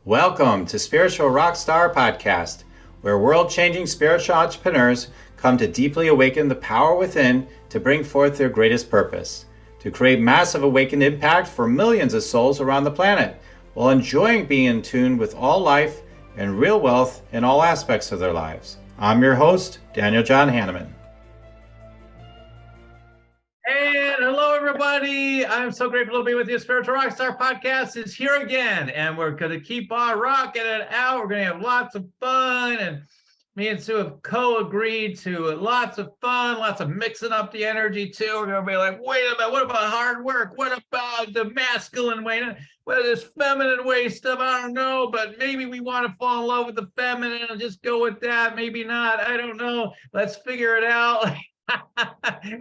Welcome to Spiritual Rockstar Podcast, where world-changing spiritual entrepreneurs come to deeply awaken the power within to bring forth their greatest purpose, to create massive awakened impact for millions of souls around the planet, while enjoying being in tune with all life and real wealth in all aspects of their lives. I'm your host, Daniel John Hanneman. And hello, everybody. I'm so grateful to be with you. Spiritual Rockstar Podcast is here again, and we're going to keep on rocking it out. We're going to have lots of fun, and me and Sue have co-agreed to lots of fun, lots of mixing up the energy, too. We're going to be like, wait a minute, what about hard work? What about the masculine way? What is this feminine way stuff? I don't know, but maybe we want to fall in love with the feminine and just go with that. Maybe not. I don't know. Let's figure it out.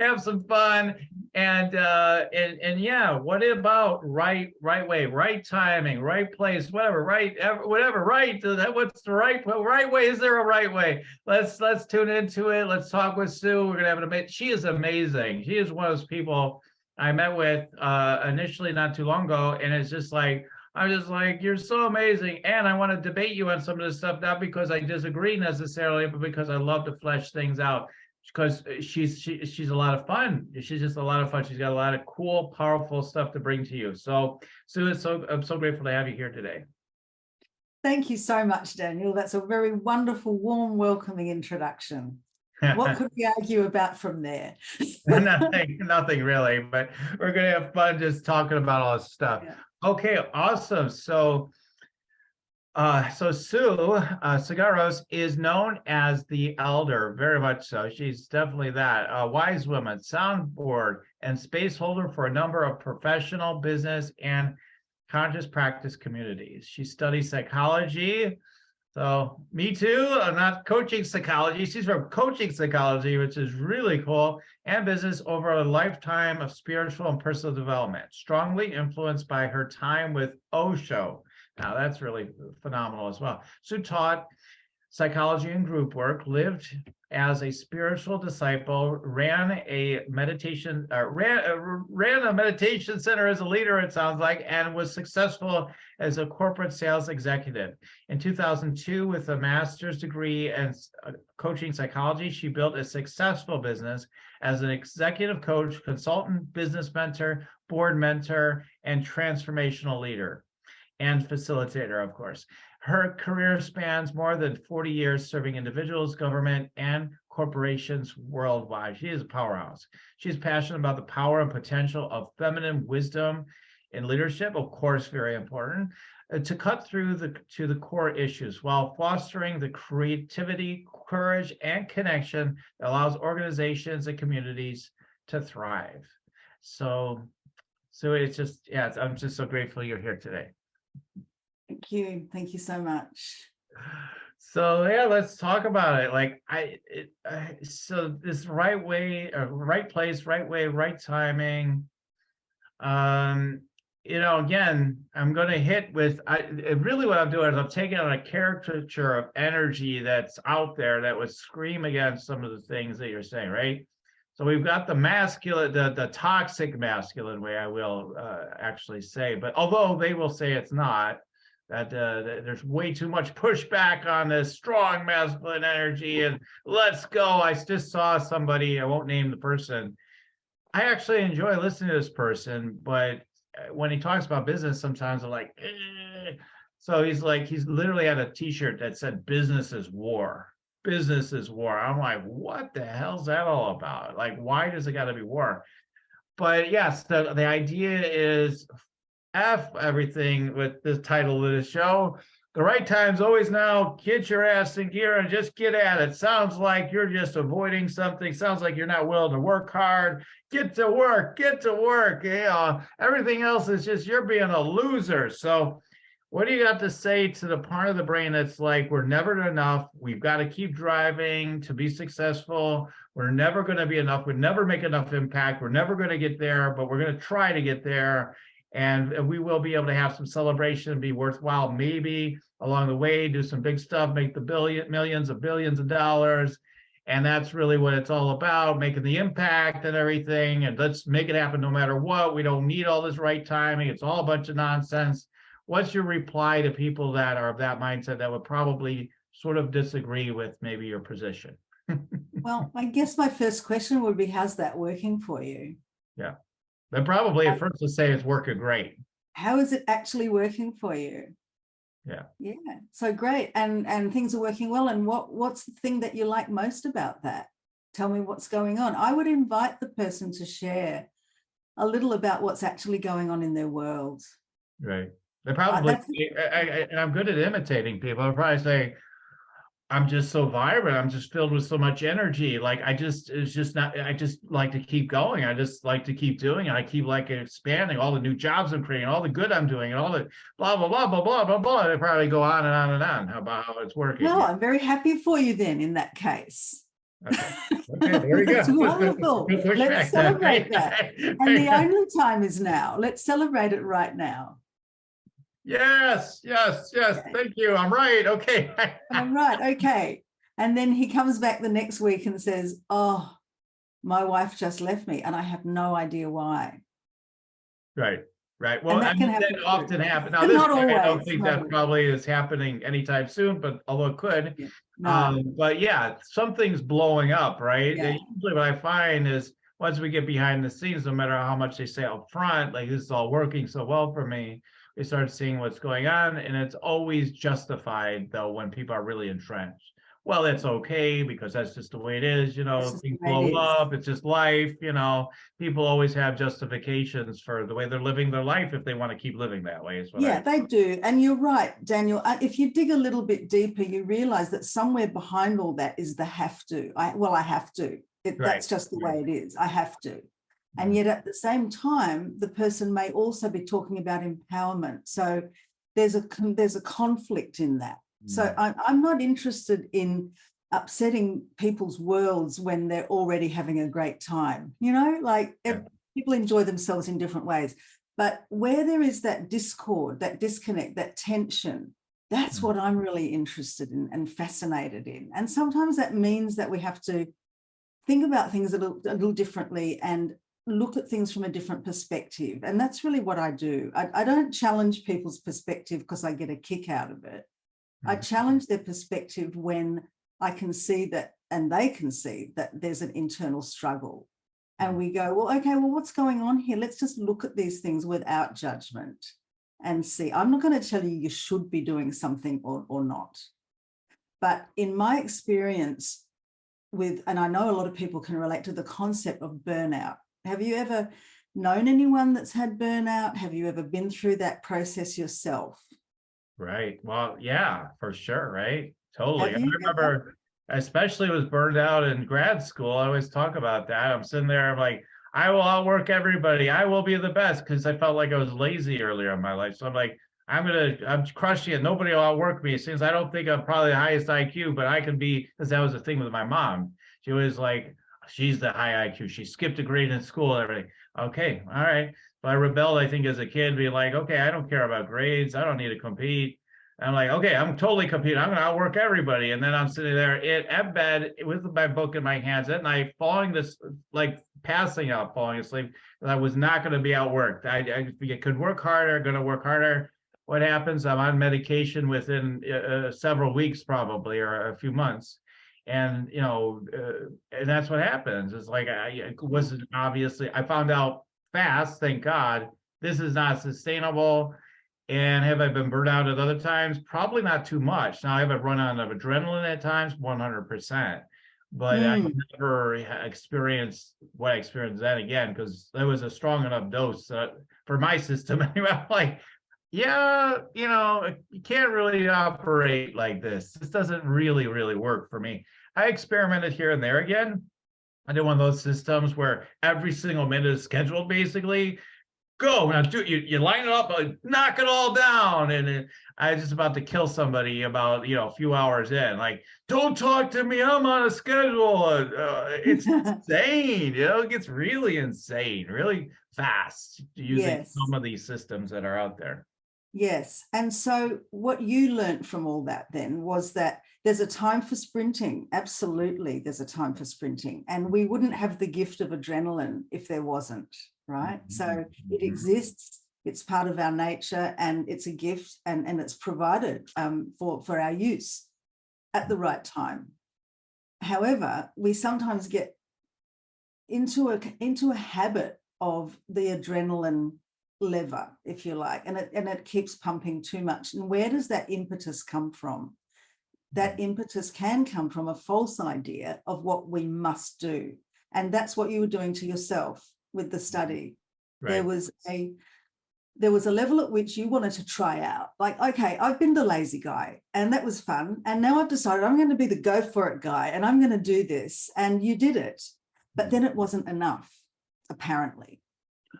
Have some fun, and yeah, what about right way, right timing, right place, whatever, right, whatever, right? What's the right way? Is there a right way? Let's tune into it. Let's talk with Sue. We're gonna have an amazing. She is amazing. She is one of those people I met with initially not too long ago, and it's just like, I'm just like, you're so amazing, and I want to debate you on some of this stuff, not because I disagree necessarily, but because I love to flesh things out. Because she's a lot of fun. She's just a lot of fun. She's got a lot of cool, powerful stuff to bring to you. So, Sue, I'm so grateful to have you here today. Thank you so much, Daniel. That's a very wonderful, warm, welcoming introduction. What could we argue about from there? Nothing really, but we're going to have fun just talking about all this stuff. Yeah. Okay, awesome. So Sue Tsigaros is known as the elder, very much so. She's definitely that. A wise woman, soundboard, and space holder for a number of professional, business, and conscious practice communities. She studies psychology. So me too. I'm not coaching psychology. She's from coaching psychology, which is really cool, and business over a lifetime of spiritual and personal development, strongly influenced by her time with Osho. Now, that's really phenomenal as well. Sue taught psychology and group work, lived as a spiritual disciple, ran a meditation center as a leader, it sounds like, and was successful as a corporate sales executive. In 2002, with a master's degree in coaching psychology, she built a successful business as an executive coach, consultant, business mentor, board mentor, and transformational leader. And facilitator, of course. Her career spans more than 40 years serving individuals, government, and corporations worldwide. She is a powerhouse. She's passionate about the power and potential of feminine wisdom in leadership, of course, very important, to cut through to the core issues while fostering the creativity, courage, and connection that allows organizations and communities to thrive. So it's just, yeah, I'm just so grateful you're here today. Thank you so much. So yeah, let's talk about it. Like so this right way, right place, right way, right timing. Again, I'm going to hit with really what I'm doing is I'm taking on a caricature of energy that's out there that would scream against some of the things that you're saying, right? So we've got the masculine, the toxic masculine way, I will actually say, but although they will say it's not, that there's way too much pushback on this strong masculine energy and let's go. I just saw somebody, I won't name the person. I actually enjoy listening to this person, but when he talks about business, sometimes I'm like, eh. So he's literally had a t-shirt that said business is war. Business is war. I'm like, what the hell's that all about? Like, why does it got to be war? But yes, the idea is F everything with the title of the show. The right time's always now. Get your ass in gear and just get at it. Sounds like you're just avoiding something. Sounds like you're not willing to work hard. Get to work. Get to work. Everything else is just you're being a loser. So what do you got to say to the part of the brain that's like, we're never enough. We've got to keep driving to be successful. We're never going to be enough. We'd never make enough impact. We're never going to get there, but we're going to try to get there. And we will be able to have some celebration, be worthwhile, maybe along the way, do some big stuff, make the millions of billions of dollars. And that's really what it's all about, making the impact and everything. And let's make it happen no matter what. We don't need all this right timing. It's all a bunch of nonsense. what's your reply to people that are of that mindset that would probably sort of disagree with maybe your position? Well, I guess my first question would be, how's that working for you? Yeah. They probably at first will say it's working great. How is it actually working for you? Yeah. Yeah. So great. And things are working well. And what's the thing that you like most about that? Tell me what's going on. I would invite the person to share a little about what's actually going on in their world. Right. They probably, and I'm good at imitating people. I'll probably say, I'm just so vibrant. I'm just filled with so much energy. Like I just like to keep going. I just like to keep doing it. I keep like expanding all the new jobs I'm creating, all the good I'm doing, and all the blah, blah, blah, blah, blah, blah, blah. They probably go on and on and on about how it's working. Well, I'm very happy for you then in that case. Okay, there you go. That's wonderful. Let's celebrate that. And the only time is now. Let's celebrate it right now. Yes. Okay. Thank you. I'm right. Okay. I'm right. Okay. And then he comes back the next week and says, oh, my wife just left me and I have no idea why. Right. Well, that often happens. Now, this I don't think that probably is happening anytime soon, but although it could. Yeah. No. But yeah, something's blowing up, right? Yeah. Usually what I find is once we get behind the scenes, no matter how much they say up front, like this is all working so well for me, we start seeing what's going on, and it's always justified though when people are really entrenched. Well, it's okay because that's just the way it is, things blow up, it's just life, people always have justifications for the way they're living their life if they want to keep living that way. They do. And you're right, Daniel. If you dig a little bit deeper, you realize that somewhere behind all that is the have to. I have to. That's just the way it is. I have to. And yet at the same time, the person may also be talking about empowerment. So there's a conflict in that. So I'm not interested in upsetting people's worlds when they're already having a great time. People enjoy themselves in different ways. But where there is that discord, that disconnect, that tension, that's what I'm really interested in and fascinated in. And sometimes that means that we have to think about things a little differently and look at things from a different perspective. And that's really what I do. I don't challenge people's perspective because I get a kick out of it. I challenge their perspective when I can see that, and they can see that there's an internal struggle. And we go, what's going on here? Let's just look at these things without judgment and see. I'm not going to tell you should be doing something or not. But in my experience and I know a lot of people can relate to the concept of burnout. Have you ever known anyone that's had burnout? Have you ever been through that process yourself? Right. Well, yeah, for sure. Right. Totally. I remember, especially was burned out in grad school. I always talk about that. I'm sitting there, I'm like, I will outwork everybody. I will be the best, because I felt like I was lazy earlier in my life. So I'm like, I'm crushing it. Nobody will outwork me. Since I don't think I'm probably the highest IQ, but I can be, because that was the thing with my mom. She was like, she's the high IQ. She skipped a grade in school and everything. Okay. All right. But I rebelled, I think, as a kid, being like, okay, I don't care about grades. I don't need to compete. And I'm like, okay, I'm totally competing. I'm going to outwork everybody. And then I'm sitting there at bed with my book in my hands at night, passing out, falling asleep. And I was not going to be outworked. I could work harder, going to work harder. What happens? I'm on medication within several weeks, probably, or a few months. And, and that's what happens. It's like, it wasn't obviously, I found out fast, thank God, this is not sustainable. And have I been burned out at other times? Probably not too much. Now I have a run on of adrenaline at times, 100%. But I never experienced what I experienced then again, because there was a strong enough dose for my system. Anyway, I'm like, yeah, you can't really operate like this. This doesn't really, really work for me. I experimented here and there again. I did one of those systems where every single minute is scheduled, basically. Go now, you line it up, knock it all down. And I was just about to kill somebody about a few hours in. Like, don't talk to me, I'm on a schedule. It's insane, it gets really insane, really fast using some of these systems that are out there. Yes. And so what you learned from all that then was that there's a time for sprinting. Absolutely, there's a time for sprinting. And we wouldn't have the gift of adrenaline if there wasn't, right? So it exists. It's part of our nature, and it's a gift, and it's provided for our use at the right time. However, we sometimes get into a habit of the adrenaline lever, if you like, and it keeps pumping too much. And where does that impetus come from? That impetus can come from a false idea of what we must do. And that's what you were doing to yourself with the study. Right. There was a level at which you wanted to try out, like, okay, I've been the lazy guy and that was fun. And now I've decided I'm going to be the go for it guy and I'm going to do this. And you did it. But then it wasn't enough, apparently.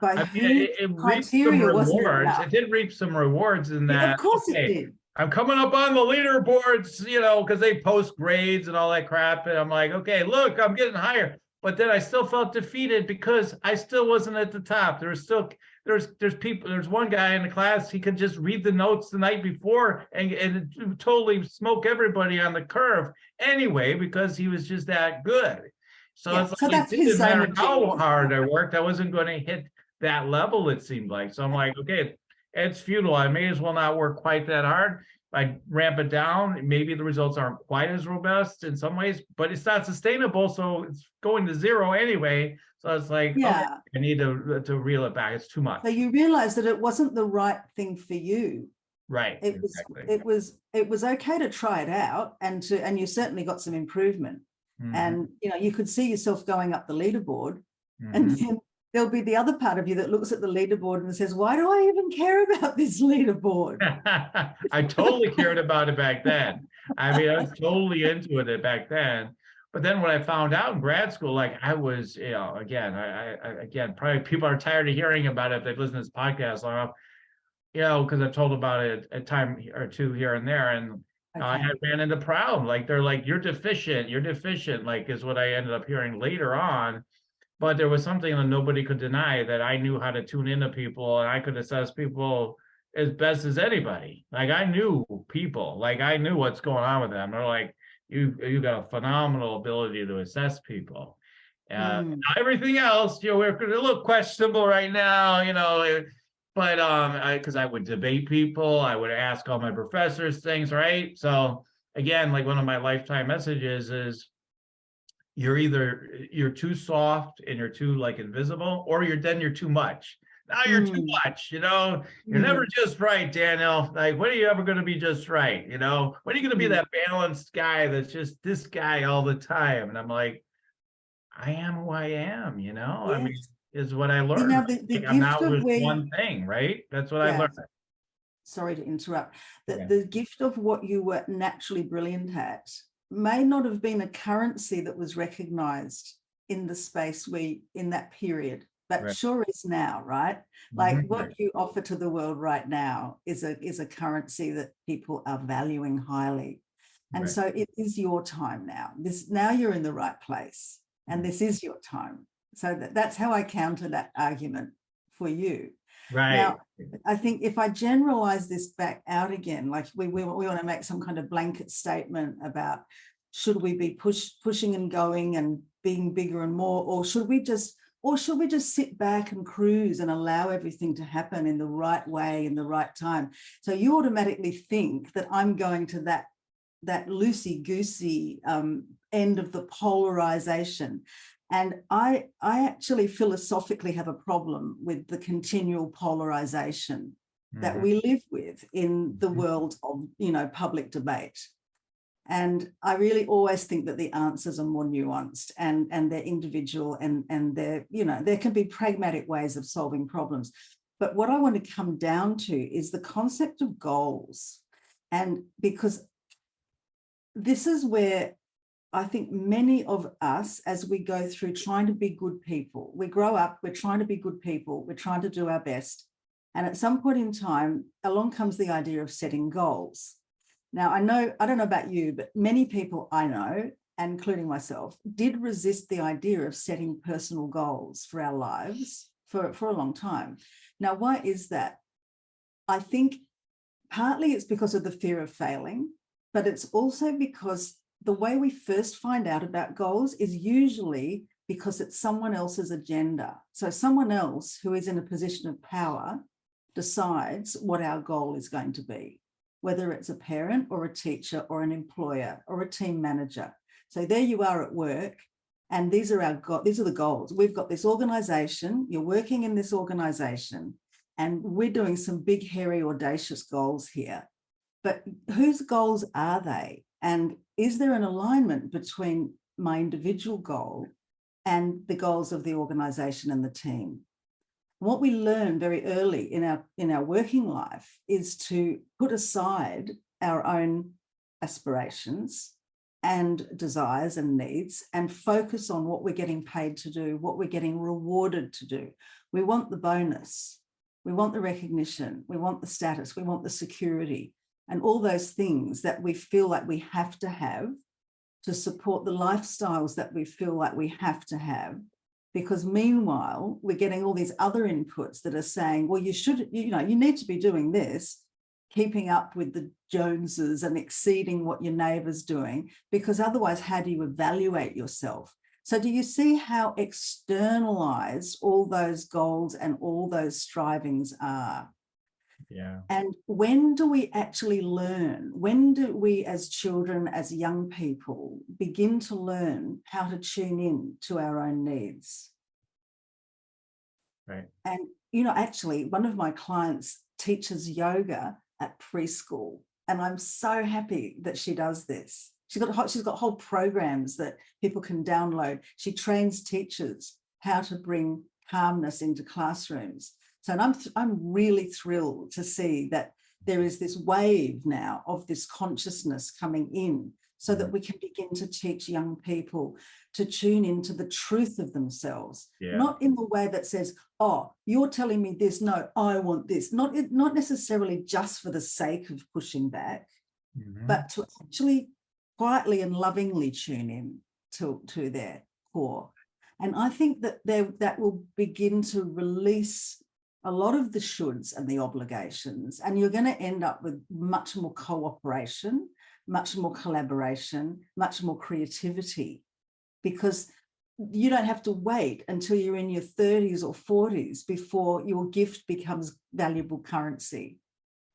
It reaped some rewards. It did reap some rewards in that. Yeah, of course it did. I'm coming up on the leaderboards, because they post grades and all that crap. And I'm like, okay, look, I'm getting higher. But then I still felt defeated because I still wasn't at the top. There's people, there's one guy in the class, he could just read the notes the night before and totally smoke everybody on the curve anyway, because he was just that good. So it's like, it didn't matter how hard I worked, I wasn't going to hit that level, it seemed like. So I'm like, okay, it's futile. I may as well not work quite that hard. I ramp it down. Maybe the results aren't quite as robust in some ways, but it's not sustainable. So it's going to zero anyway. So it's like, okay, I need to reel it back. It's too much. So you realize that it wasn't the right thing for you. Right. It was okay to try it out, and you certainly got some improvement. Mm-hmm. And you could see yourself going up the leaderboard, mm-hmm. and then there'll be the other part of you that looks at the leaderboard and says, why do I even care about this leaderboard? I totally cared about it back then. I mean, I was totally into it back then. But then when I found out in grad school, like I was, again, again, probably people are tired of hearing about it if they've listened to this podcast long enough, because I've told about it a time or two here and there. And I had ran into problem. Like, they're like, you're deficient, like is what I ended up hearing later on. But there was something that nobody could deny, that I knew how to tune into people and I could assess people as best as anybody. Like, I knew people, like I knew what's going on with them. They're like, you got a phenomenal ability to assess people. Everything else, we're a little questionable right now, but because I would debate people, I would ask all my professors things, right? So again, like one of my lifetime messages is, you're too soft and you're too like invisible, or you're too much. Now you're too much, you're never just right, Daniel. Like, when are you ever going to be just right? When are you going to be that balanced guy that's just this guy all the time? And I'm like, I am who I am, yes. I mean, is what I learned. I'm not with one thing, right? That's what I learned. Sorry to interrupt. The gift of what you were naturally brilliant at may not have been a currency that was recognized in the space in that period, but sure is now, right? Like what you offer to the world right now is a currency that people are valuing highly. And so it is your time now. Now you're in the right place, and this is your time. So that's how I counter that argument for you. Right. Now, I think if I generalize this back out again, like we want to make some kind of blanket statement about, should we be pushing and going and being bigger and more, or should we just sit back and cruise and allow everything to happen in the right way, in the right time? So you automatically think that I'm going to that loosey-goosey end of the polarization. And I actually philosophically have a problem with the continual polarization that we live with in the world of, public debate. And I really always think that the answers are more nuanced and they're individual, and there can be pragmatic ways of solving problems. But what I want to come down to is the concept of goals. And because this is where I think many of us, as we go through trying to be good people, we grow up, we're trying to be good people, we're trying to do our best. And at some point in time, along comes the idea of setting goals. Now, I don't know about you, but many people I know, including myself, did resist the idea of setting personal goals for our lives for a long time. Now, why is that? I think partly it's because of the fear of failing, but it's also because the way we first find out about goals is usually because it's someone else's agenda. So someone else who is in a position of power decides what our goal is going to be, whether it's a parent or a teacher or an employer or a team manager. So there you are at work, and these are the goals. We've got this organization, you're working in this organization, and we're doing some big, hairy, audacious goals here. But whose goals are they? And is there an alignment between my individual goal and the goals of the organization and the team? What we learn very early in our working life is to put aside our own aspirations and desires and needs and focus on what we're getting paid to do, what we're getting rewarded to do. We want the bonus, we want the recognition, we want the status, we want the security, and all those things that we feel like we have to support the lifestyles that we feel like we have to have. Because meanwhile, we're getting all these other inputs that are saying, well, you need to be doing this, keeping up with the Joneses and exceeding what your neighbour's doing, because otherwise, how do you evaluate yourself? So do you see how externalized all those goals and all those strivings are? Yeah. And when do we actually learn? When do we as children, as young people, begin to learn how to tune in to our own needs? Right. And, actually, one of my clients teaches yoga at preschool, and I'm so happy that she does this. She's got whole programs that people can download. She trains teachers how to bring calmness into classrooms. So I'm really thrilled to see that there is this wave now of this consciousness coming in, so that we can begin to teach young people to tune into the truth of themselves, not in the way that says, oh, you're telling me this, no, I want this, not necessarily just for the sake of pushing back, but to actually quietly and lovingly tune in to their core. And I think that that will begin to release a lot of the shoulds and the obligations, and you're going to end up with much more cooperation, much more collaboration, much more creativity, because you don't have to wait until you're in your 30s or 40s before your gift becomes valuable currency,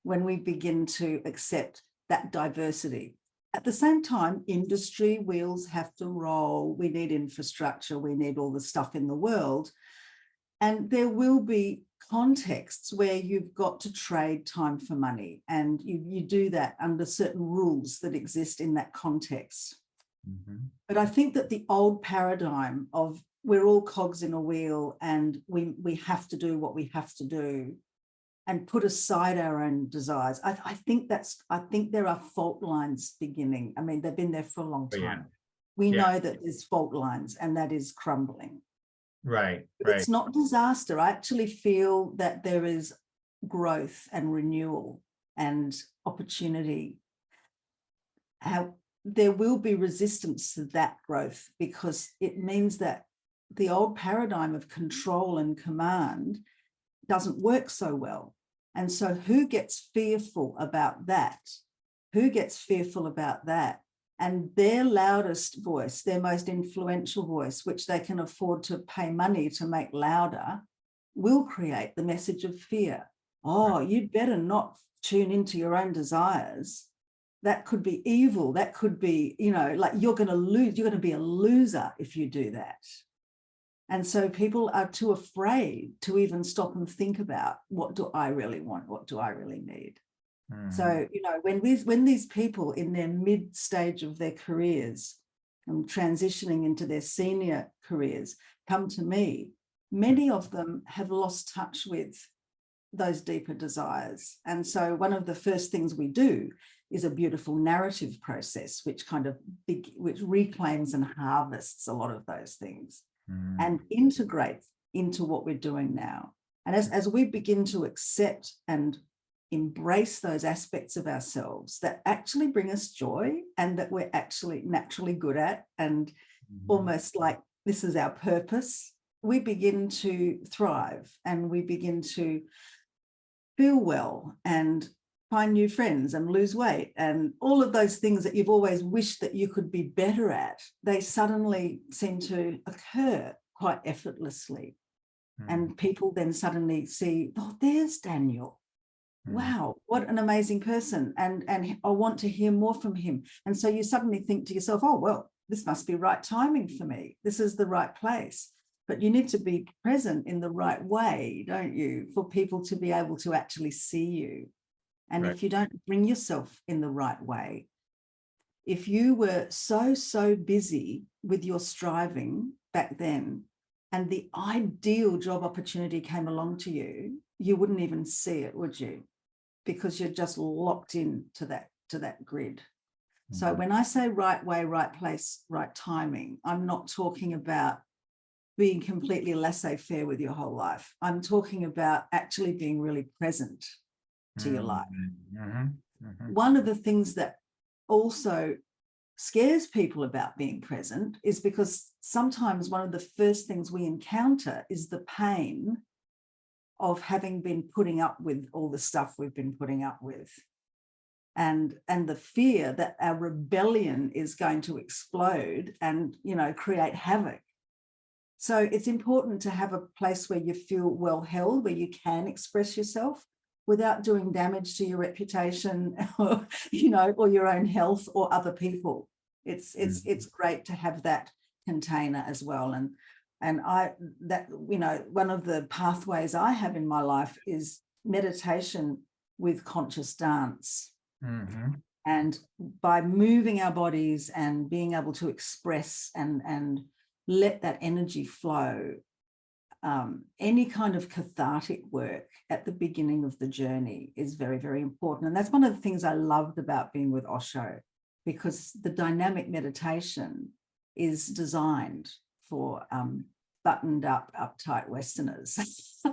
when we begin to accept that diversity. At the same time, industry wheels have to roll. We need infrastructure. We need all the stuff in the world. And there will be contexts where you've got to trade time for money, and you do that under certain rules that exist in that context. But I think that the old paradigm of we're all cogs in a wheel and we have to do what we have to do and put aside our own desires, I think there are fault lines beginning. I mean, they've been there for a long time. We know that there's fault lines, and that is crumbling. Right. It's not disaster. I actually feel that there is growth and renewal and opportunity. There will be resistance to that growth, because it means that the old paradigm of control and command doesn't work so well. And so who gets fearful about that? And their loudest voice, their most influential voice, which they can afford to pay money to make louder, will create the message of fear. Oh, you'd better not tune into your own desires. That could be evil. That could be, like you're going to lose. You're going to be a loser if you do that. And so people are too afraid to even stop and think about, what do I really want? What do I really need? So, when these people in their mid stage of their careers and transitioning into their senior careers come to me, many of them have lost touch with those deeper desires. And so one of the first things we do is a beautiful narrative process, which which reclaims and harvests a lot of those things and integrates into what we're doing now. And as we begin to accept and embrace those aspects of ourselves that actually bring us joy and that we're actually naturally good at, and almost like this is our purpose, we begin to thrive and we begin to feel well and find new friends and lose weight, and all of those things that you've always wished that you could be better at, they suddenly seem to occur quite effortlessly. And people then suddenly see, oh, there's Daniel. Wow, what an amazing person. And I want to hear more from him. And so you suddenly think to yourself, oh, well, this must be right timing for me. This is the right place. But you need to be present in the right way, don't you, for people to be able to actually see you. And if you don't bring yourself in the right way, if you were so busy with your striving back then, and the ideal job opportunity came along to you, you wouldn't even see it, would you? Because you're just locked into that grid. So when I say right way, right place, right timing, I'm not talking about being completely laissez-faire with your whole life. I'm talking about actually being really present to your life. One of the things that also scares people about being present is because sometimes one of the first things we encounter is the pain of having been putting up with all the stuff we've been putting up with, and the fear that our rebellion is going to explode and, you know, create havoc. So it's important to have a place where you feel well held, where you can express yourself without doing damage to your reputation or, you know, or your own health or other people. It's great to have that container as well. And you know, one of the pathways I have in my life is meditation with conscious dance. And by moving our bodies and being able to express and let that energy flow, any kind of cathartic work at the beginning of the journey is very, very important. And that's one of the things I loved about being with Osho, because the dynamic meditation is designed for buttoned up, uptight Westerners.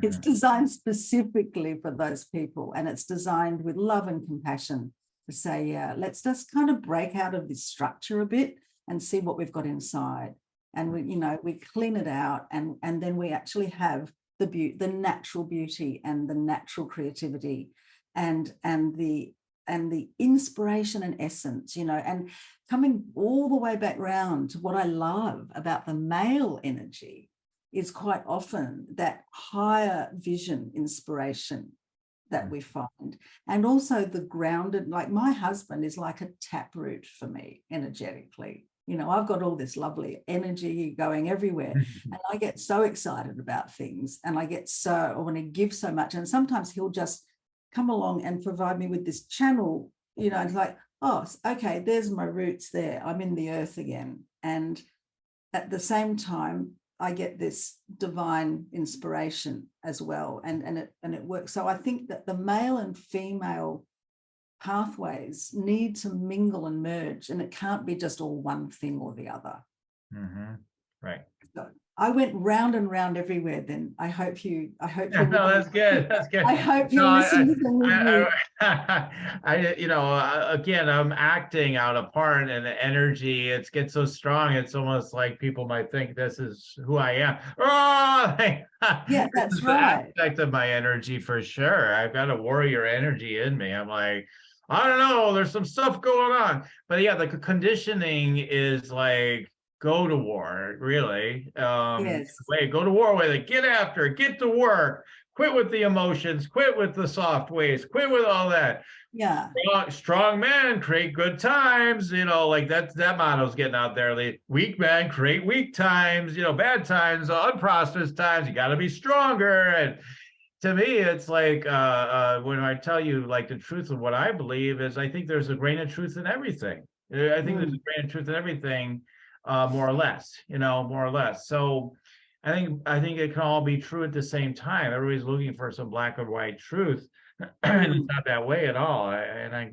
It's designed specifically for those people, and it's designed with love and compassion to say, yeah, let's just kind of break out of this structure a bit and see what we've got inside. And we, you know, we clean it out, and then we actually have the natural beauty and the natural creativity and the inspiration and essence, you know. And coming all the way back round to what I love about the male energy is quite often that higher vision inspiration that we find. And also the grounded, like my husband is like a taproot for me energetically. You know, I've got all this lovely energy going everywhere, and I get so excited about things, and I want to give so much. And sometimes he'll just come along and provide me with this channel, you know, it's like, oh, okay, there's my roots there. I'm in the earth again. And at the same time, I get this divine inspiration as well. And it works. So I think that the male and female pathways need to mingle and merge, and it can't be just all one thing or the other. Right. So I went round and round everywhere. Then I hope you. No, that's good. That's good. I hope you listen to them. You know, again, I'm acting out a part, and the energy, it gets so strong. It's almost like people might think this is who I am. Oh, yeah, that's right. Aspect of my energy for sure. I've got a warrior energy in me. I'm like, I don't know, there's some stuff going on. But yeah, the conditioning is like, go to war, really. Yes. Go to war with it. Get after it. Get to work. Quit with the emotions. Quit with the soft ways. Quit with all that. Yeah. Strong man, create good times. You know, like that motto's getting out there. The weak man, create weak times. You know, bad times, unprosperous times. You got to be stronger. And to me, it's like when I tell you like the truth of what I believe is, I think there's a grain of truth in everything. I think there's a grain of truth in everything. More or less, you know, more or less. So I think it can all be true at the same time. Everybody's looking for some black or white truth, and it's not that way at all. I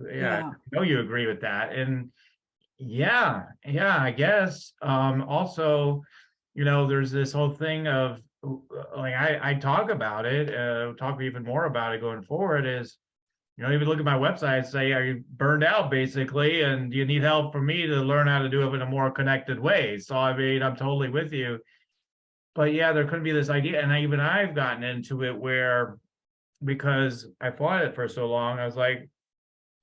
know you agree with that. And yeah, I guess also, you know, there's this whole thing of like I talk about it, talk even more about it going forward is, you know, even look at my website and say, are you burned out basically? And you need help from me to learn how to do it in a more connected way. So, I mean, I'm totally with you. But yeah, there could be this idea. And I've gotten into it where, because I fought it for so long, I was like,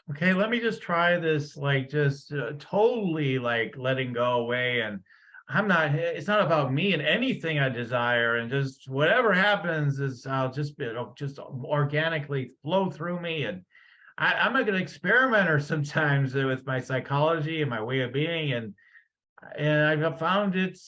okay, let me just try this, like just totally like letting go away. And it's not about me and anything I desire, and just whatever happens is it'll just organically flow through me. And I'm like an experimenter sometimes with my psychology and my way of being. And I've found it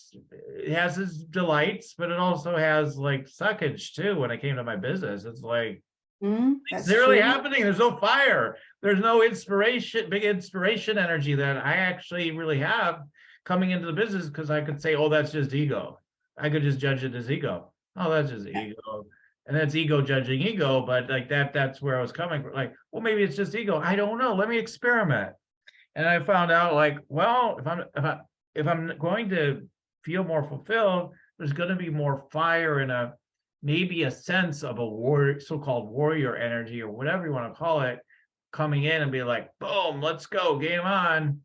has its delights, but it also has like suckage too. When I came to my business, it's like, it's really happening. There's no fire. There's no inspiration, big inspiration energy that I actually really have coming into the business, because I could say, oh, that's just ego. I could just judge it as ego. Oh, that's just ego. And that's ego judging ego. But like that's where I was coming from. Like, well, maybe it's just ego. I don't know. Let me experiment. And I found out, like, well, if I'm going to feel more fulfilled, there's going to be more fire and maybe a sense of a so-called warrior energy, or whatever you want to call it, coming in and be like, boom, let's go, game on.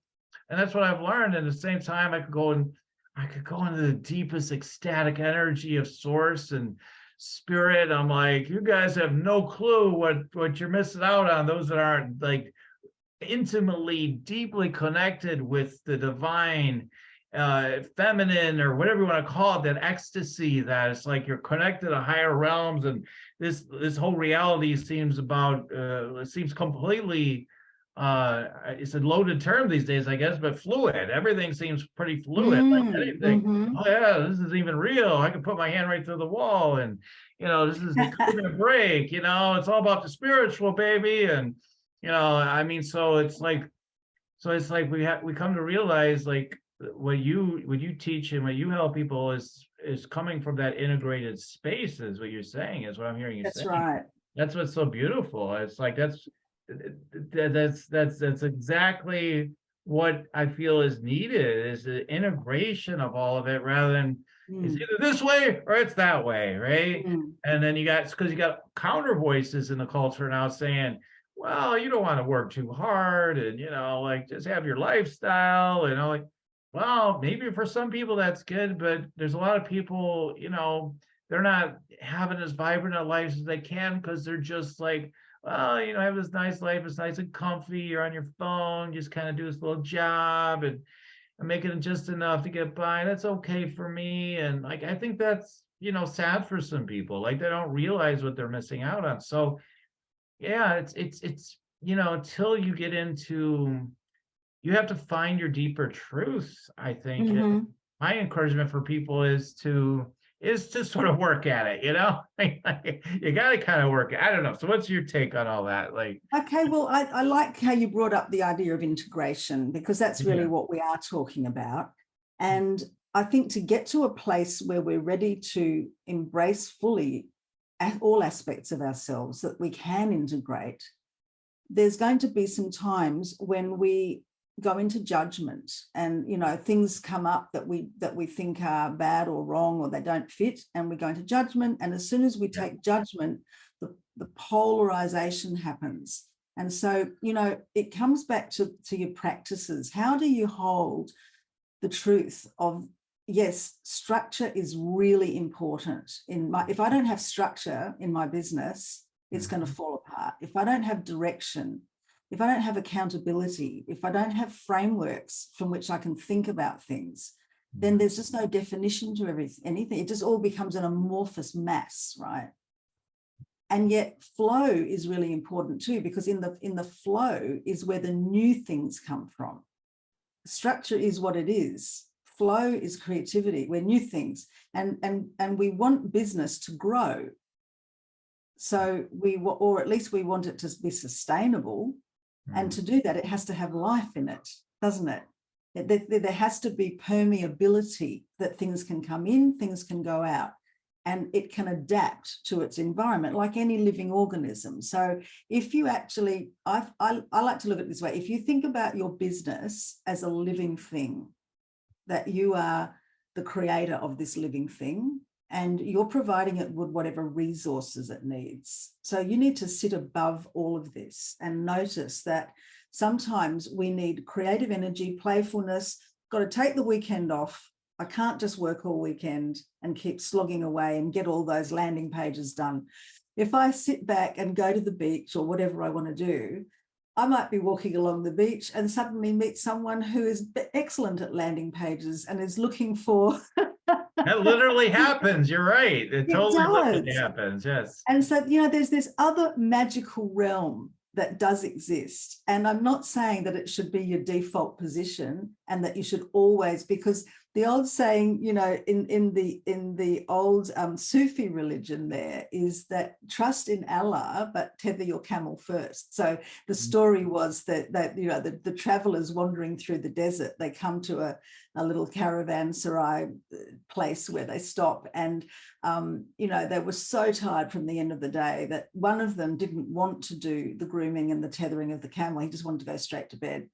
And that's what I've learned. And at the same time, I could go into the deepest ecstatic energy of source and spirit. I'm like, you guys have no clue what you're missing out on, those that aren't like intimately, deeply connected with the divine, feminine, or whatever you want to call it, that ecstasy, that it's like you're connected to higher realms. And this whole reality seems completely, it's a loaded term these days, I guess, but fluid. Everything seems pretty fluid, like anything. Oh yeah, this is even real. I can put my hand right through the wall, and this is gonna break. It's all about the spiritual, baby. And I mean, so it's like we come to realize, like, what you teach and what you help people is coming from that integrated space, is what you're saying, is what I'm hearing you say. That's right. That's what's so beautiful. It's like that's exactly what I feel is needed, is the integration of all of it, rather than it's either this way or it's that way, right? And then you got counter voices in the culture now saying, well, you don't want to work too hard, and like, just have your lifestyle, like, well, maybe for some people that's good, but there's a lot of people, they're not having as vibrant a life as they can, because they're just like, well, I have this nice life, it's nice and comfy, you're on your phone, just kind of do this little job, and I'm making just enough to get by, that's okay for me. And like, I think that's sad for some people, like they don't realize what they're missing out on. So yeah, it's until you get into, you have to find your deeper truth, I think. And my encouragement for people is to sort of work at it, you got to kind of work. I don't know. So what's your take on all that? Like, okay, well, I like how you brought up the idea of integration, because that's really what we are talking about. And I think to get to a place where we're ready to embrace fully all aspects of ourselves that we can integrate, there's going to be some times when we go into judgment, and things come up that we think are bad or wrong, or they don't fit, and we go into judgment. And as soon as we take judgment, the polarization happens. And so it comes back to your practices. How do you hold the truth of, yes, structure is really important. If I don't have structure in my business, it's going to fall apart. If I don't have direction, if I don't have accountability, if I don't have frameworks from which I can think about things, then there's just no definition to anything. It just all becomes an amorphous mass, right? And yet flow is really important too, because in the flow is where the new things come from. Structure is what it is. Flow is creativity. We're new things, and we want business to grow. So or at least we want it to be sustainable. And to do that, it has to have life in it, doesn't it? There has to be permeability, that things can come in, things can go out, and it can adapt to its environment like any living organism. So if you actually, I like to look at it this way. If you think about your business as a living thing, that you are the creator of this living thing, and you're providing it with whatever resources it needs. So you need to sit above all of this and notice that sometimes we need creative energy, playfulness, got to take the weekend off. I can't just work all weekend and keep slogging away and get all those landing pages done. If I sit back and go to the beach or whatever I want to do, I might be walking along the beach and suddenly meet someone who is excellent at landing pages and is looking for. That literally happens. You're right. It totally literally happens. Yes. And so, there's this other magical realm that does exist. And I'm not saying that it should be your default position and that you should always, because the old saying, in the old Sufi religion there is that trust in Allah, but tether your camel first. So the story was that the travelers wandering through the desert, they come to a little caravanserai place where they stop, and they were so tired from the end of the day that one of them didn't want to do the grooming and the tethering of the camel. He just wanted to go straight to bed.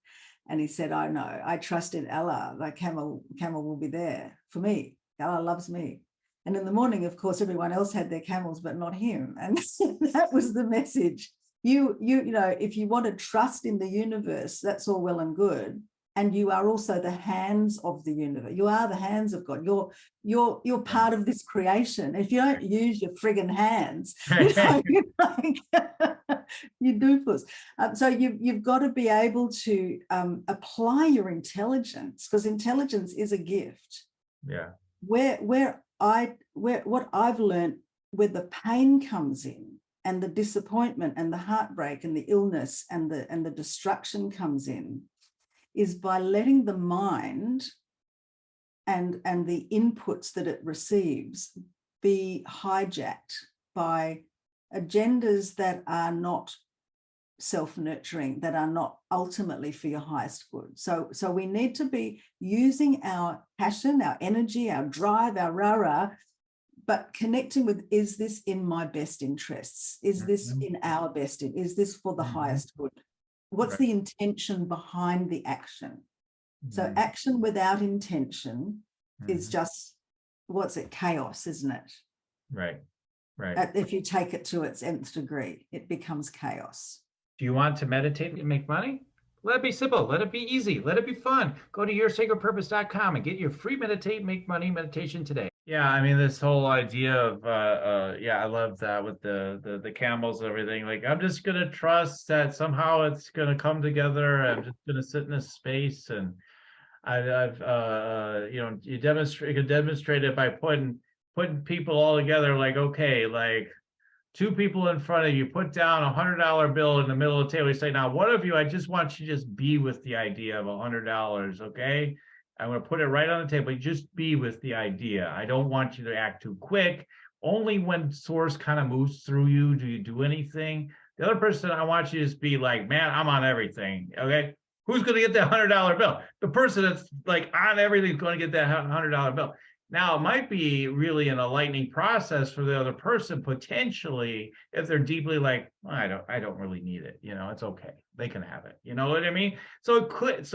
And he said, "I know, I trust in Allah. The camel will be there for me. Allah loves me." And in the morning, of course, everyone else had their camels, but not him. And that was the message. If you want to trust in the universe, that's all well and good. And you are also the hands of the universe. You are the hands of God. You're part of this creation. If you don't use your friggin' hands, you doofus. So you've got to be able to apply your intelligence, because intelligence is a gift. Yeah. What I've learned, where the pain comes in, and the disappointment and the heartbreak and the illness and the destruction comes in, is by letting the mind and the inputs that it receives be hijacked by agendas that are not self-nurturing, that are not ultimately for your highest good. So we need to be using our passion, our energy, our drive, our rah-rah, but connecting with, is this in my best interests? Is this in our best? Is this for the highest good? What's the intention behind the action? So action without intention is just, chaos, isn't it? Right. If you take it to its nth degree, it becomes chaos. Do you want to meditate and make money? Let it be simple. Let it be easy. Let it be fun. Go to yoursacredpurpose.com and get your free Meditate, Make Money meditation today. Yeah, I mean, this whole idea of, I love that with the camels and everything. Like, I'm just going to trust that somehow it's going to come together. I'm just going to sit in this space. And you can demonstrate it by putting people all together. Like, okay, like, two people in front of you, put down $100 bill in the middle of the table. You say, now, one of you, I just want you to just be with the idea of $100, okay? I'm going to put it right on the table. Just be with the idea. I don't want you to act too quick. Only when source kind of moves through you do you do anything. The other person, I want you to just be like, man, I'm on everything, okay? Who's going to get that $100 bill? The person that's like on everything is going to get that $100 bill. Now, it might be really an enlightening process for the other person, potentially, if they're deeply like, I don't really need it. It's okay. They can have it. You know what I mean? So it could,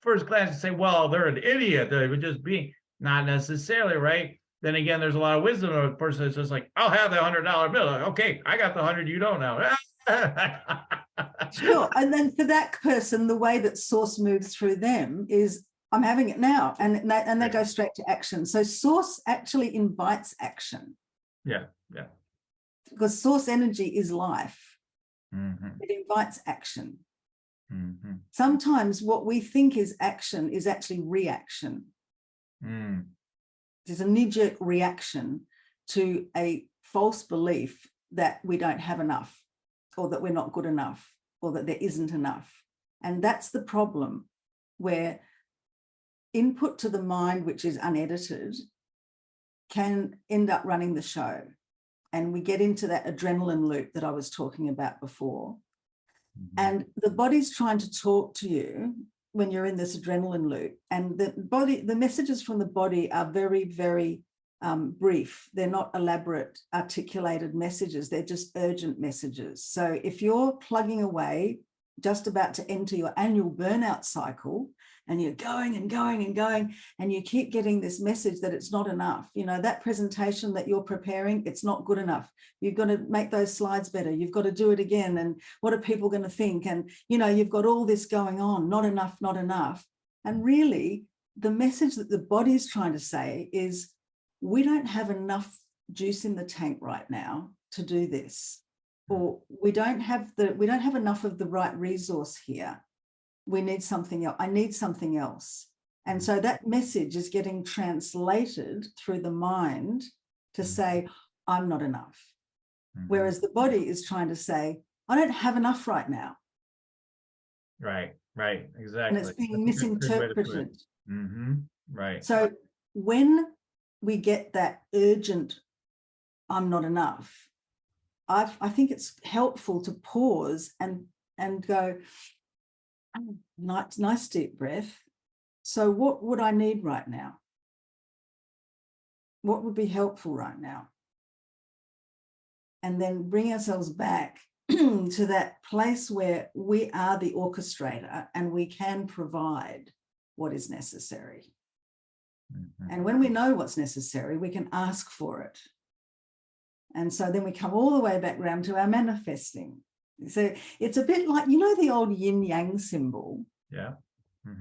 first glance you say, well, they're an idiot. They would just be, not necessarily, right? Then again, there's a lot of wisdom of a person that's just like, I'll have the $100 bill. Like, okay, I got the 100, you don't know. Sure. And then for that person, the way that source moves through them is, I'm having it now, and they go straight to action. So source actually invites action. Yeah. Because source energy is life. It invites action. Sometimes what we think is action is actually reaction. There's a knee-jerk reaction to a false belief that we don't have enough, or that we're not good enough, or that there isn't enough. And that's the problem, where input to the mind, which is unedited, can end up running the show. And we get into that adrenaline loop that I was talking about before. And the body's trying to talk to you when you're in this adrenaline loop. And the messages from the body are very, very brief. They're not elaborate, articulated messages. They're just urgent messages. So if you're plugging away, just about to enter your annual burnout cycle, and you're going and going and going, and you keep getting this message that it's not enough. That presentation that you're preparing, it's not good enough. You've got to make those slides better. You've got to do it again. And what are people going to think? And, you've got all this going on, not enough, not enough. And really, the message that the body's trying to say is, we don't have enough juice in the tank right now to do this. or we don't have enough of the right resource here. We need something else. I need something else. And so that message is getting translated through the mind to say, I'm not enough. Whereas the body is trying to say, I don't have enough right now. Right, exactly. And it's being misinterpreted. Right. So when we get that urgent, I'm not enough, I think it's helpful to pause and go, oh, nice deep breath. So what would I need right now? What would be helpful right now? And then bring ourselves back to that place where we are the orchestrator and we can provide what is necessary. And when we know what's necessary, we can ask for it. And so then we come all the way back around to our manifesting. So it's a bit like, the old yin yang symbol. Yeah.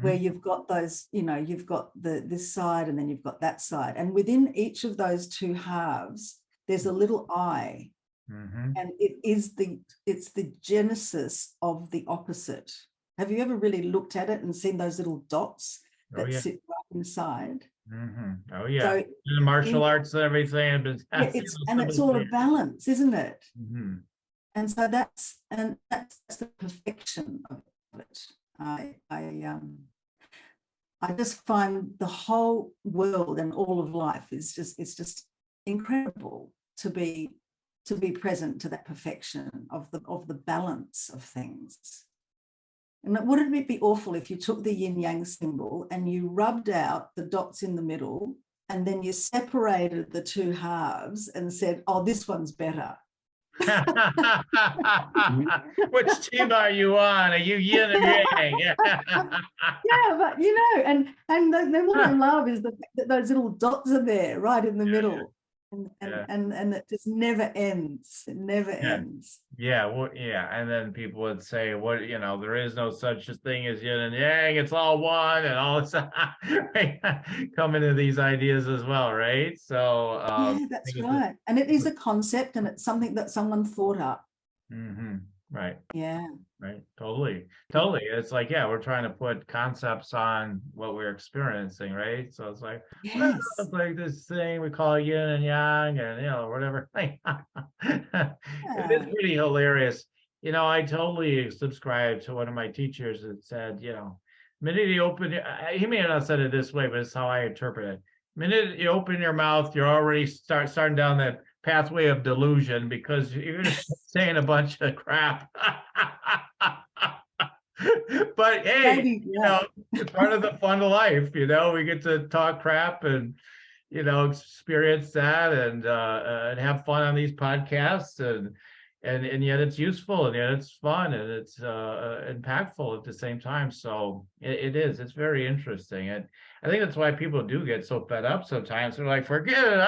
Where you've got those, you've got this side and then you've got that side. And within each of those two halves, there's a little eye. And it's the genesis of the opposite. Have you ever really looked at it and seen those little dots that sit right inside? Oh yeah. So, the martial arts and everything. It's all a balance, isn't it? And so that's the perfection of it. I just find the whole world and all of life is just incredible to be present to that perfection of the balance of things. And wouldn't it be awful if you took the yin yang symbol and you rubbed out the dots in the middle and then you separated the two halves and said, oh, this one's better. Which team are you on? Are you yin or yang? Yeah, but and then what I love is the fact that those little dots are there right in the middle. And it just never ends. It never ends. Yeah, and then people would say, there is no such a thing as yin and yang, it's all one, and all this come into these ideas as well, right? So yeah, that's right. And it is a concept, and it's something that someone thought up. Right. Yeah. Right. Totally. It's like, we're trying to put concepts on what we're experiencing, right? So it's like, it's like this thing we call yin and yang, and whatever. It is pretty hilarious. I totally subscribe to one of my teachers that said, minute you open, he may not have said it this way, but it's how I interpret it. Minute you open your mouth, you're already starting down that pathway of delusion, because you're just saying a bunch of crap. But hey, it's part of the fun of life. We get to talk crap and experience that and have fun on these podcasts, and yet it's useful, and yet it's fun, and it's impactful at the same time. So it's very interesting, and I think that's why people do get so fed up sometimes. They're like, forget it,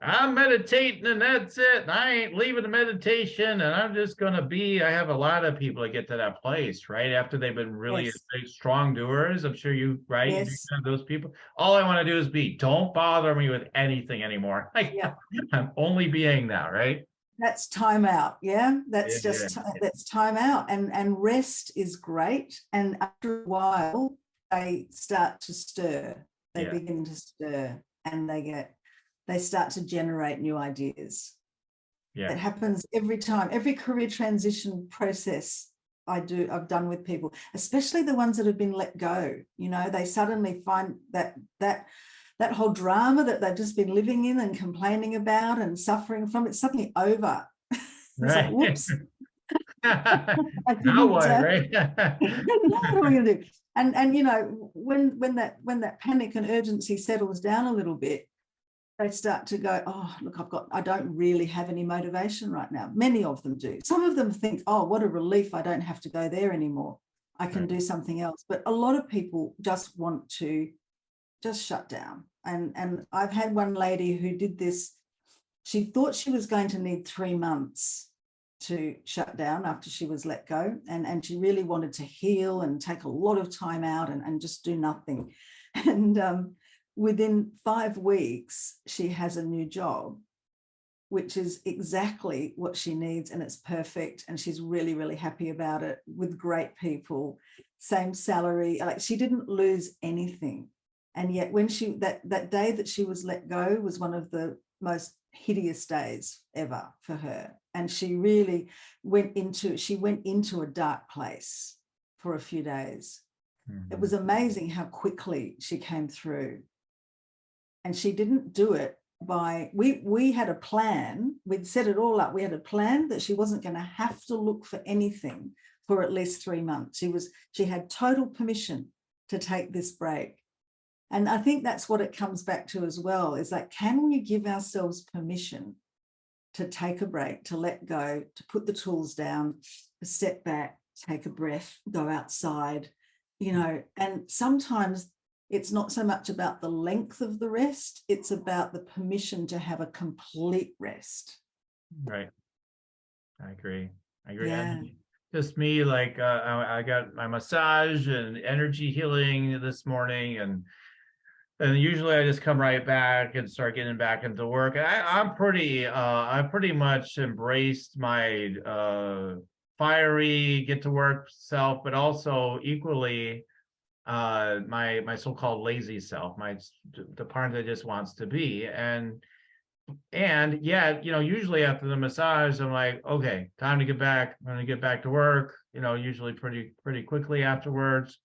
I'm meditating and that's it. I ain't leaving the meditation, and I'm just going to be. I have a lot of people that get to that place, right? After they've been really big, strong doers. I'm sure you, right? Yes. You have those people. All I want to do is be. Don't bother me with anything anymore. I'm only being now, right? That's time out. Yeah. That's that's time out. And rest is great. And after a while, they start to stir. They begin to stir, and they start to generate new ideas. It happens every time. Every career transition process I've done with people, especially the ones that have been let go. They suddenly find that whole drama that they've just been living in and complaining about and suffering from, it's suddenly over. Right. Like, whoops. Now what, right? What are we going to do? And when that panic and urgency settles down a little bit, they start to go, oh, look, I don't really have any motivation right now. Many of them do. Some of them think, oh, what a relief, I don't have to go there anymore. I can do something else. But a lot of people just want to just shut down. And I've had one lady who did this. She thought she was going to need 3 months to shut down after she was let go. And she really wanted to heal and take a lot of time out and just do nothing. And within 5 weeks, she has a new job. which is exactly what she needs, and it's perfect, and she's really, really happy about it, with great people, same salary. Like, she didn't lose anything. And yet when she, that day that she was let go was one of the most hideous days ever for her. And she really went into a dark place for a few days. It was amazing how quickly she came through. And she didn't do it by, we had a plan, we'd set it all up. We had a plan that she wasn't going to have to look for anything for at least 3 months. She had total permission to take this break. And I think that's what it comes back to as well, is like, can we give ourselves permission to take a break, to let go, to put the tools down, to step back, take a breath, go outside, you know. And sometimes it's not so much about the length of the rest, it's about the permission to have a complete rest. Right. I agree. Yeah. And just me, like, I got my massage and energy healing this morning, and usually I just come right back and start getting back into work. I pretty much embraced my fiery get to work self, but also equally my so-called lazy self, the part that just wants to be. And yeah, you know, usually after the massage, I'm like, okay, time to get back. I'm gonna get back to work, you know, usually pretty quickly afterwards.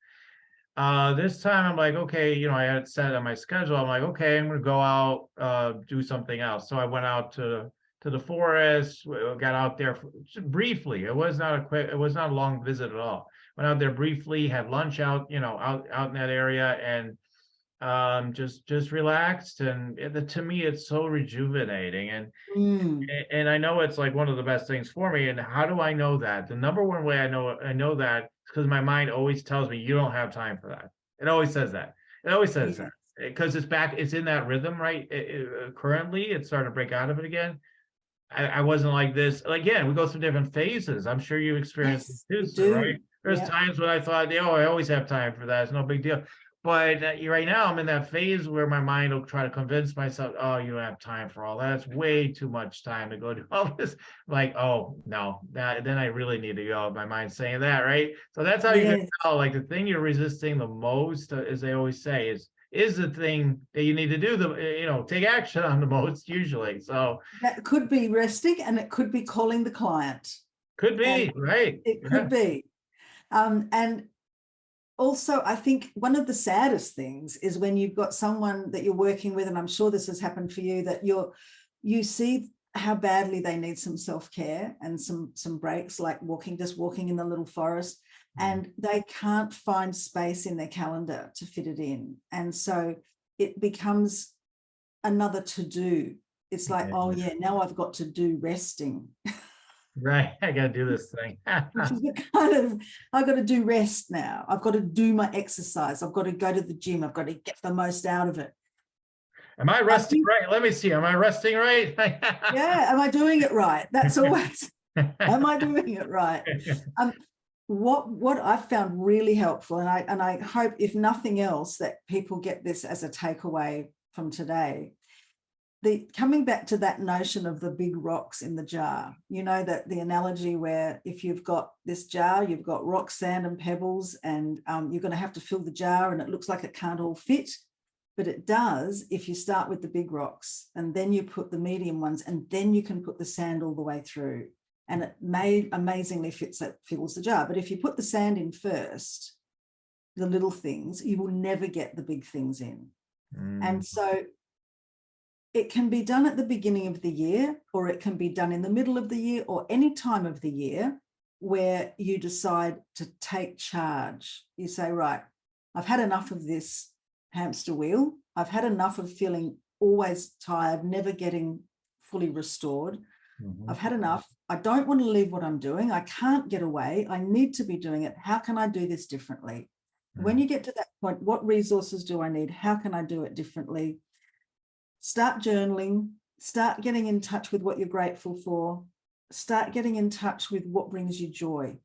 This time I'm like, okay, you know, I had it set on my schedule. I'm like, okay, I'm gonna go out, do something else. So I went out to the forest, got out there briefly. It was not a long visit at all. Went out there briefly, had lunch out, you know, out in that area, and just relaxed. And to me, it's so rejuvenating. And I know it's like one of the best things for me. And how do I know that? The number one way I know that is because my mind always tells me you don't have time for that. It always says that. It always says that, because it's in that rhythm, right? Currently, it's starting to break out of it again. I wasn't like this. Again, we go through different phases. I'm sure you experienced this too, right? There's times when I thought, oh, I always have time for that. It's no big deal. But right now I'm in that phase where my mind will try to convince myself, oh, you don't have time for all that. It's way too much time to go do all this. Like, oh, no, then I really need to go. My mind's saying that, right? So that's how you can tell, like, the thing you're resisting the most, as they always say, is the thing that you need to do, take action on the most usually. So that could be resting, and it could be calling the client. Could be, right. It could be. And also, I think one of the saddest things is when you've got someone that you're working with, and I'm sure this has happened for you, that you see how badly they need some self-care and some breaks, like just walking in the little forest, and they can't find space in their calendar to fit it in. And so it becomes another to-do. It's like, oh yeah, now I've got to do resting. Right, I got to do this thing. Which is I've got to do rest now. I've got to do my exercise. I've got to go to the gym. I've got to get the most out of it. Am I resting right? Let me see. Am I resting right? Yeah. Am I doing it right? That's always, am I doing it right? What I've found really helpful, and I hope, if nothing else, that people get this as a takeaway from today. Coming back to that notion of the big rocks in the jar, you know, that the analogy where if you've got this jar, you've got rock, sand and pebbles, and you're going to have to fill the jar, and it looks like it can't all fit, but it does if you start with the big rocks and then you put the medium ones, and then you can put the sand all the way through, and it amazingly fills the jar. But if you put the sand in first, the little things, you will never get the big things in. And so it can be done at the beginning of the year, or it can be done in the middle of the year, or any time of the year where you decide to take charge. You say, right, I've had enough of this hamster wheel. I've had enough of feeling always tired, never getting fully restored. I've had enough. I don't want to leave what I'm doing. I can't get away. I need to be doing it. How can I do this differently? When you get to that point, what resources do I need? How can I do it differently? Start journaling, start getting in touch with what you're grateful for, start getting in touch with what brings you joy.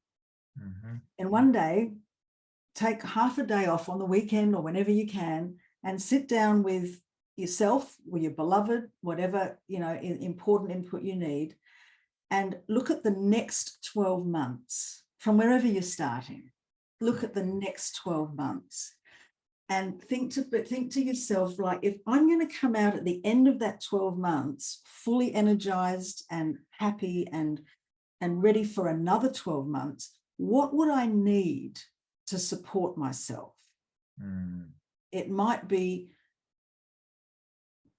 And one day, take half a day off on the weekend or whenever you can, and sit down with yourself or your beloved, whatever, important input you need, and look at the next 12 months from wherever you're starting. Look at the next 12 months and think to yourself, like, if I'm going to come out at the end of that 12 months fully energized and happy and ready for another 12 months, what would I need to support myself? It might be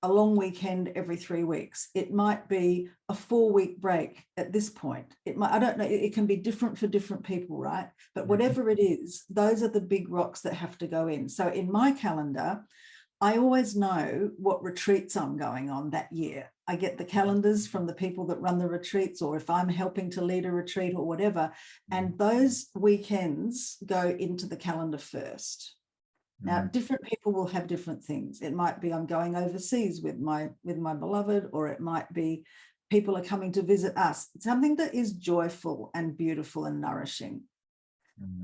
a long weekend every 3 weeks. It might be a 4-week break at this point. I don't know, it can be different for different people, right? But whatever it is, those are the big rocks that have to go in. So in my calendar, I always know what retreats I'm going on that year. I get the calendars from the people that run the retreats, or if I'm helping to lead a retreat or whatever, and those weekends go into the calendar first. Now, different people will have different things. It might be I'm going overseas with my beloved, or it might be people are coming to visit us. Something that is joyful and beautiful and nourishing.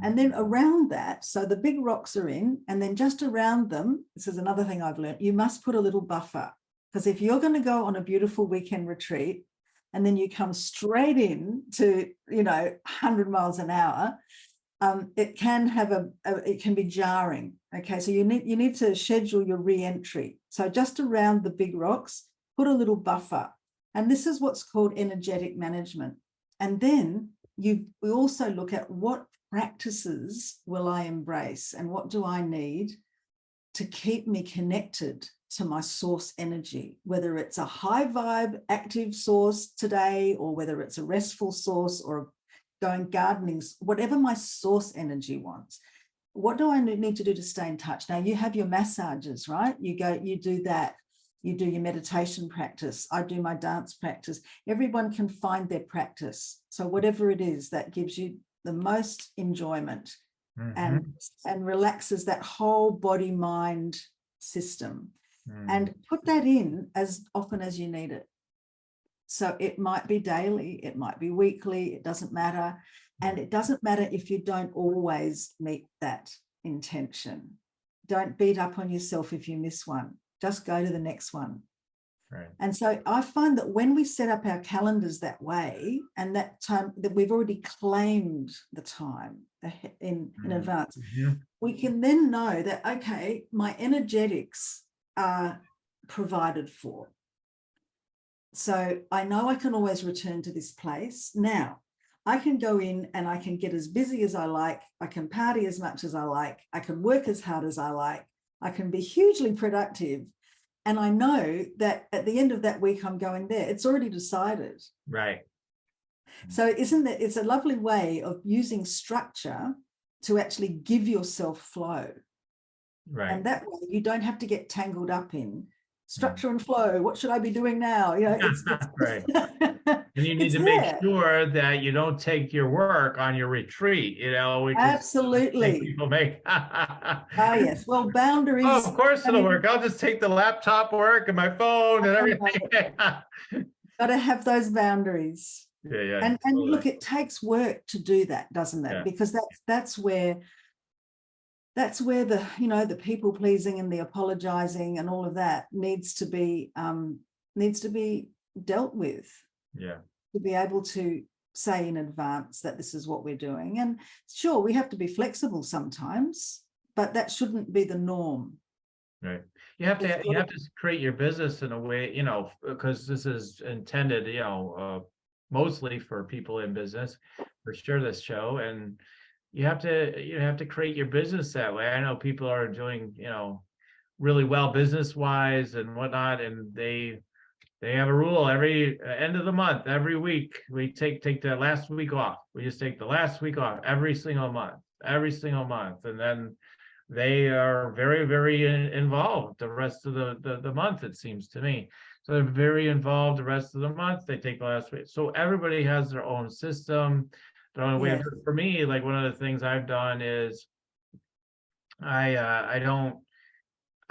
And then around that, so the big rocks are in, and then just around them, this is another thing I've learned, you must put a little buffer. Because if you're going to go on a beautiful weekend retreat, and then you come straight in to, 100 miles an hour, it can be jarring. Okay, so you need to schedule your re-entry. So just around the big rocks, put a little buffer. And this is what's called energetic management. And then we also look at what practices will I embrace and what do I need to keep me connected to my source energy, whether it's a high vibe active source today, or whether it's a restful source, or going gardening, whatever my source energy wants. What do I need to do to stay in touch? Now, you have your massages, right? You do that. You do your meditation practice. I do my dance practice. Everyone can find their practice. So whatever it is that gives you the most enjoyment and relaxes that whole body mind system, and put that in as often as you need it. So it might be daily, it might be weekly, it doesn't matter. And it doesn't matter if you don't always meet that intention. Don't beat up on yourself if you miss one. Just go to the next one. Right. And so I find that when we set up our calendars that way, and that time that we've already claimed the time in advance, we can then know that, okay, my energetics are provided for. So I know I can always return to this place. Now, I can go in and I can get as busy as I like. I can party as much as I like. I can work as hard as I like. I can be hugely productive. And I know that at the end of that week, I'm going there. It's already decided. Right. So it's a lovely way of using structure to actually give yourself flow. Right. And that way you don't have to get tangled up in structure and flow. What should I be doing now? It's right. And you need to make sure that you don't take your work on your retreat, which absolutely people make. Yes. Well, boundaries. Oh, of course it'll work. I'll just take the laptop work and my phone and everything. Got to have those boundaries. Yeah. And totally. Look, it takes work to do that, doesn't it? Yeah. Because that's where the the people pleasing and the apologizing and all of that needs to be dealt with. Yeah. To be able to say in advance that this is what we're doing. And sure, we have to be flexible sometimes, but that shouldn't be the norm. Right. You have to create your business in a way, because this is intended, mostly for people in business, for sure, this show. And you have to create your business that way. I know people are doing, really well business wise and whatnot, and they have a rule every end of the month, every week we take the last week off. We just take the last week off every single month, and then they are very, very involved the rest of the month, it seems to me. So they're very involved the rest of the month. They take the last week. So everybody has their own system, their own way. For me, like one of the things I've done is I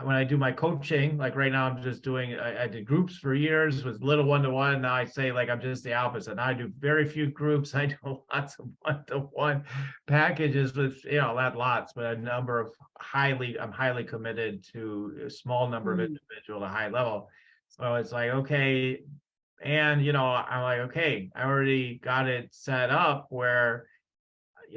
when I do my coaching, like right now I'm just doing, I did groups for years with little one-to-one. Now I say like I'm just the opposite. Now I do very few groups. I do lots of one-to-one packages with, not lots, but a number of I'm highly committed to a small number of individual to high level. So it's like, okay. And, I'm like, okay, I already got it set up where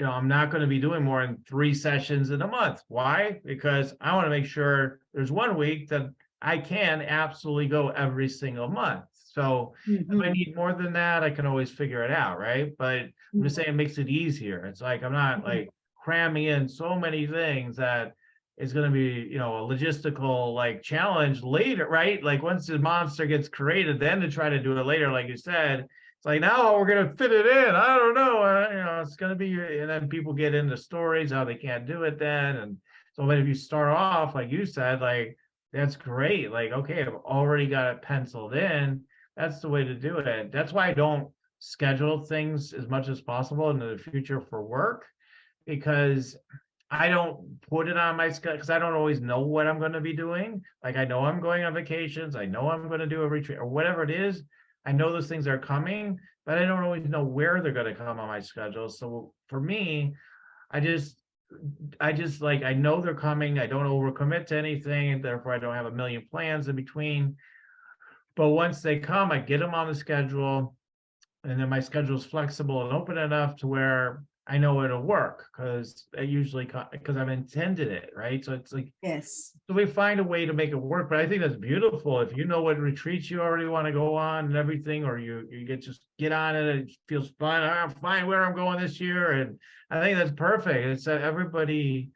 I'm not going to be doing more than 3 sessions in a month. Why? Because I want to make sure there's one week that I can absolutely go every single month. So if I need more than that, I can always figure it out, right? But I'm just saying it makes it easier. It's like I'm not like cramming in so many things that it's going to be, a logistical like challenge later, right? Like once the monster gets created, then to try to do it later, like you said, it's like now we're gonna fit it in. I don't know. It's gonna be, and then people get into stories how they can't do it then. And so, but if you start off like you said, like that's great. Like okay, I've already got it penciled in. That's the way to do it. That's why I don't schedule things as much as possible into the future for work, because I don't put it on my schedule because I don't always know what I'm going to be doing. Like I know I'm going on vacations. I know I'm going to do a retreat or whatever it is. I know those things are coming, but I don't always know where they're going to come on my schedule. So for me, I just like, I know they're coming. I don't overcommit to anything, and therefore I don't have a million plans in between. But once they come, I get them on the schedule, and then my schedule is flexible and open enough to where I know it'll work because I've intended it, right? So it's like, yes. So we find a way to make it work. But I think that's beautiful. If you know what retreats you already want to go on and everything, or you just get on it and it feels fun. I'm fine where I'm going this year. And I think that's perfect. It's everybody,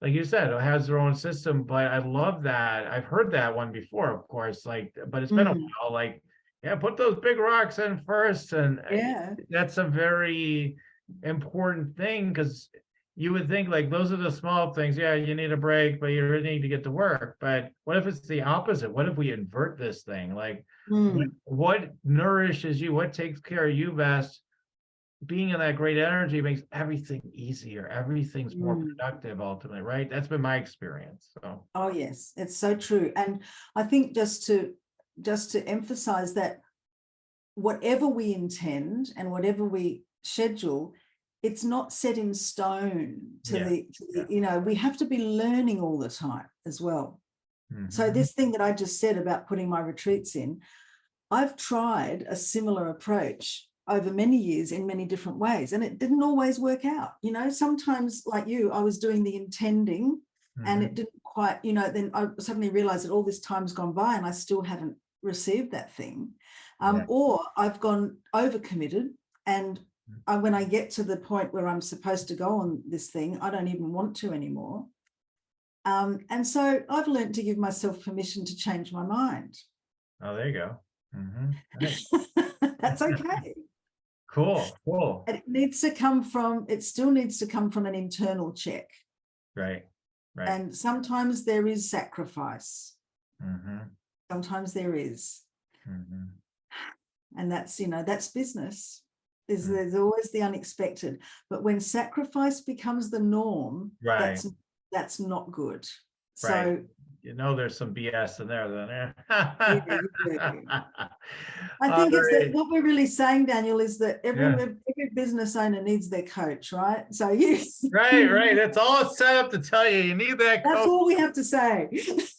like you said, has their own system. But I love that. I've heard that one before, of course, but it's been a while, like, yeah, put those big rocks in first. And that's a very important thing, because you would think like those are the small things. Yeah, you need a break, but you really need to get to work. But what if it's the opposite? What if we invert this thing? Like what nourishes you? What takes care of you best? Being in that great energy makes everything easier. Everything's more productive ultimately, right? That's been my experience. So oh yes, it's so true. And I think just to emphasize that whatever we intend and whatever we schedule, it's not set in stone we have to be learning all the time as well. So this thing that I just said about putting my retreats in, I've tried a similar approach over many years in many different ways, and it didn't always work out. Sometimes like you, I was doing the intending and it didn't quite, then I suddenly realized that all this time's gone by and I still haven't received that thing. Or I've gone overcommitted, and when I get to the point where I'm supposed to go on this thing, I don't even want to anymore. And so I've learned to give myself permission to change my mind. Oh, there you go. Nice. That's okay. Cool. It still needs to come from an internal check. Right. And sometimes there is sacrifice. Sometimes there is. And that's business. There's always the unexpected. But when sacrifice becomes the norm, that's not good. So there's some BS in there then. I think it's that what we're really saying, Daniel, is that every business owner needs their coach, right? So right. That's all it's set up to tell you. You need that coach. That's all we have to say.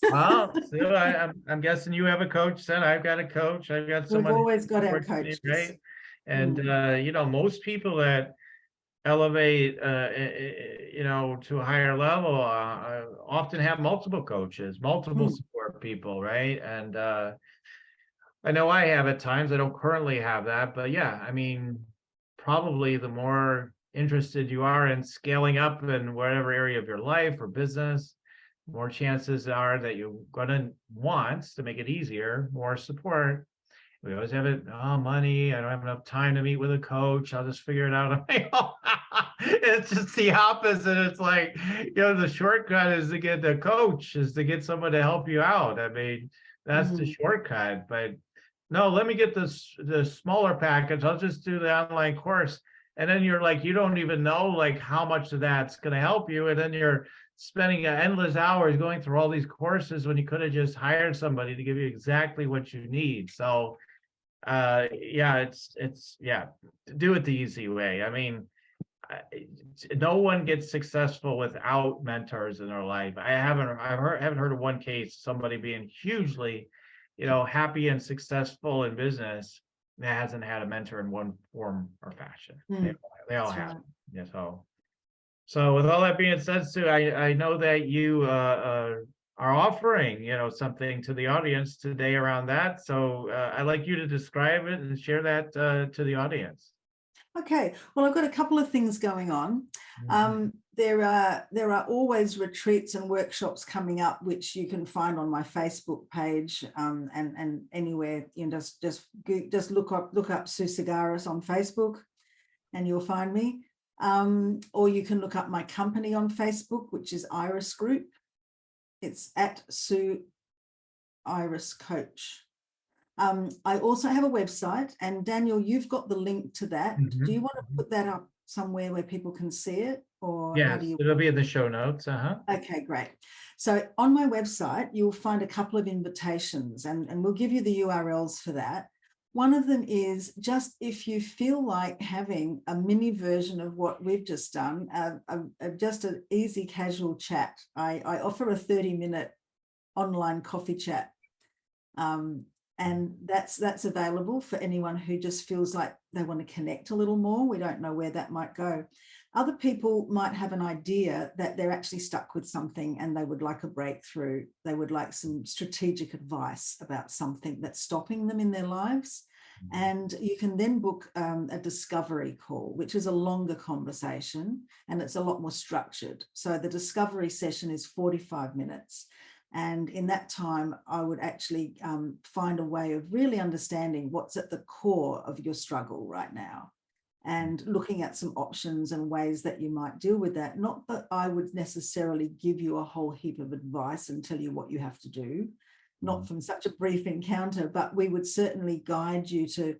Well, so I'm guessing you have a coach. Then I've got a coach. I've got someone. We've always got our coaches, right? And most people that elevate to a higher level often have multiple coaches, multiple support people, right? And I know I have at times. I don't currently have that, but probably the more interested you are in scaling up in whatever area of your life or business, more chances are that you're going to want to make it easier, more support. We always have money. I don't have enough time to meet with a coach. I'll just figure it out on my own. It's just the opposite. It's like, the shortcut is to get the coach, is to get someone to help you out. That's the shortcut. But no, let me get the smaller package. I'll just do the online course. And then you're like, you don't even know like how much of that's going to help you. And then you're spending endless hours going through all these courses when you could have just hired somebody to give you exactly what you need. So yeah, it's yeah, do it the easy way. I mean, no one gets successful without mentors in their life. Haven't heard of one case somebody being hugely, happy and successful in business that hasn't had a mentor in one form or fashion. They all have. Right. Yeah. So with all that being said, Sue, I know that you are offering, something to the audience today around that. So I'd like you to describe it and share that to the audience. Okay, well, I've got a couple of things going on. There are always retreats and workshops coming up, which you can find on my Facebook page, and anywhere. Just look up Sue Tsigaros on Facebook, and you'll find me. Or you can look up my company on Facebook, which is Iris Group. It's at Sue Iris Coach. I also have a website, and Daniel, you've got the link to that. Do you want to put that up somewhere where people can see it? Or yes, it'll be in the show notes. Okay, great. So on my website, you'll find a couple of invitations, and we'll give you the URLs for that. One of them is just if you feel like having a mini version of what we've just done, just an easy casual chat. I offer a 30-minute online coffee chat. And that's available for anyone who just feels like they want to connect a little more. We don't know where that might go. Other people might have an idea that they're actually stuck with something and they would like a breakthrough. They would like some strategic advice about something that's stopping them in their lives. And you can then book a discovery call, which is a longer conversation, and it's a lot more structured. So the discovery session is 45 minutes. And in that time, I would actually find a way of really understanding what's at the core of your struggle right now, and looking at some options and ways that you might deal with that. Not that I would necessarily give you a whole heap of advice and tell you what you have to do, not from such a brief encounter, but we would certainly guide you to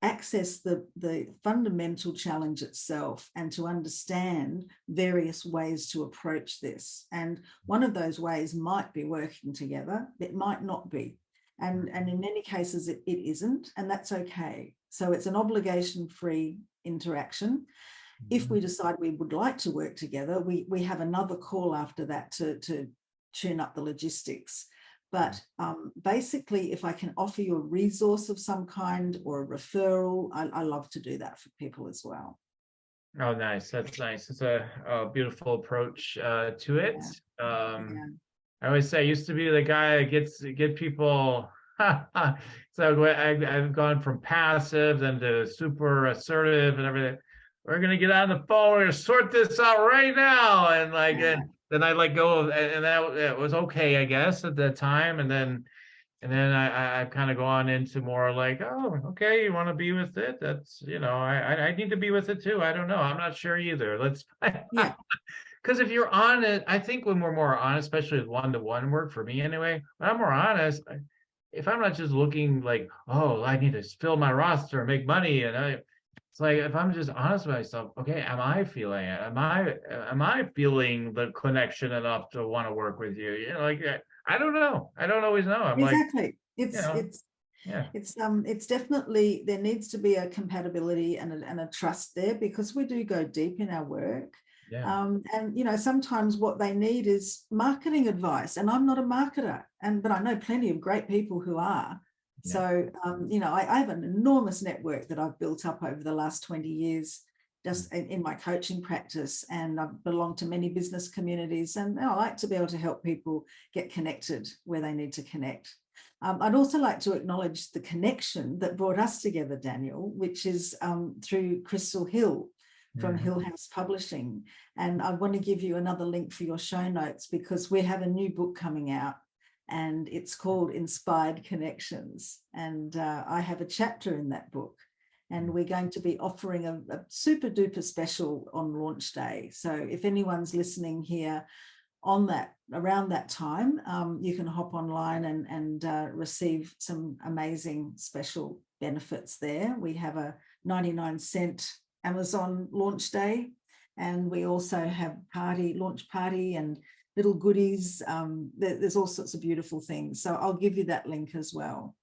access the fundamental challenge itself and to understand various ways to approach this. And one of those ways might be working together. It might not be. And in many cases, it isn't, and that's okay. So it's an obligation-free interaction. If we decide we would like to work together, we have another call after that to tune up the logistics. But basically, if I can offer you a resource of some kind or a referral, I love to do that for people as well. Oh, nice. That's nice. It's a beautiful approach to it. I always say I used to be the guy that get people. So I've gone from passive then to super assertive and everything. We're going to get on the phone. We're going to sort this out right now. And then I let go of, and that was okay, I guess, at the time. And then I've kind of gone into more like, oh, okay, you want to be with it? That's, I need to be with it too. I don't know. I'm not sure either. Let's, because if you're honest, I think when we're more honest, especially with one-to-one work for me anyway, when I'm more honest, if I'm not just looking like, oh, I need to fill my roster and make money, and it's like, if I'm just honest with myself, okay, am I feeling it? Am I feeling the connection enough to want to work with you? I don't know. I don't always know. I'm exactly. It's definitely, there needs to be a compatibility and a trust there, because we do go deep in our work. And sometimes what they need is marketing advice, and I'm not a marketer, but I know plenty of great people who are. So, I have an enormous network that I've built up over the last 20 years, just in my coaching practice, and I've belonged to many business communities, and I like to be able to help people get connected where they need to connect. I'd also like to acknowledge the connection that brought us together, Daniel, which is through Crystal Hill from Hill House Publishing. And I want to give you another link for your show notes, because we have a new book coming out, and it's called Inspired Connections. And I have a chapter in that book, and we're going to be offering a super duper special on launch day. So if anyone's listening here around that time, you can hop online and receive some amazing special benefits there. We have a 99-cent Amazon launch day. And we also have launch party and little goodies. There's all sorts of beautiful things. So I'll give you that link as well.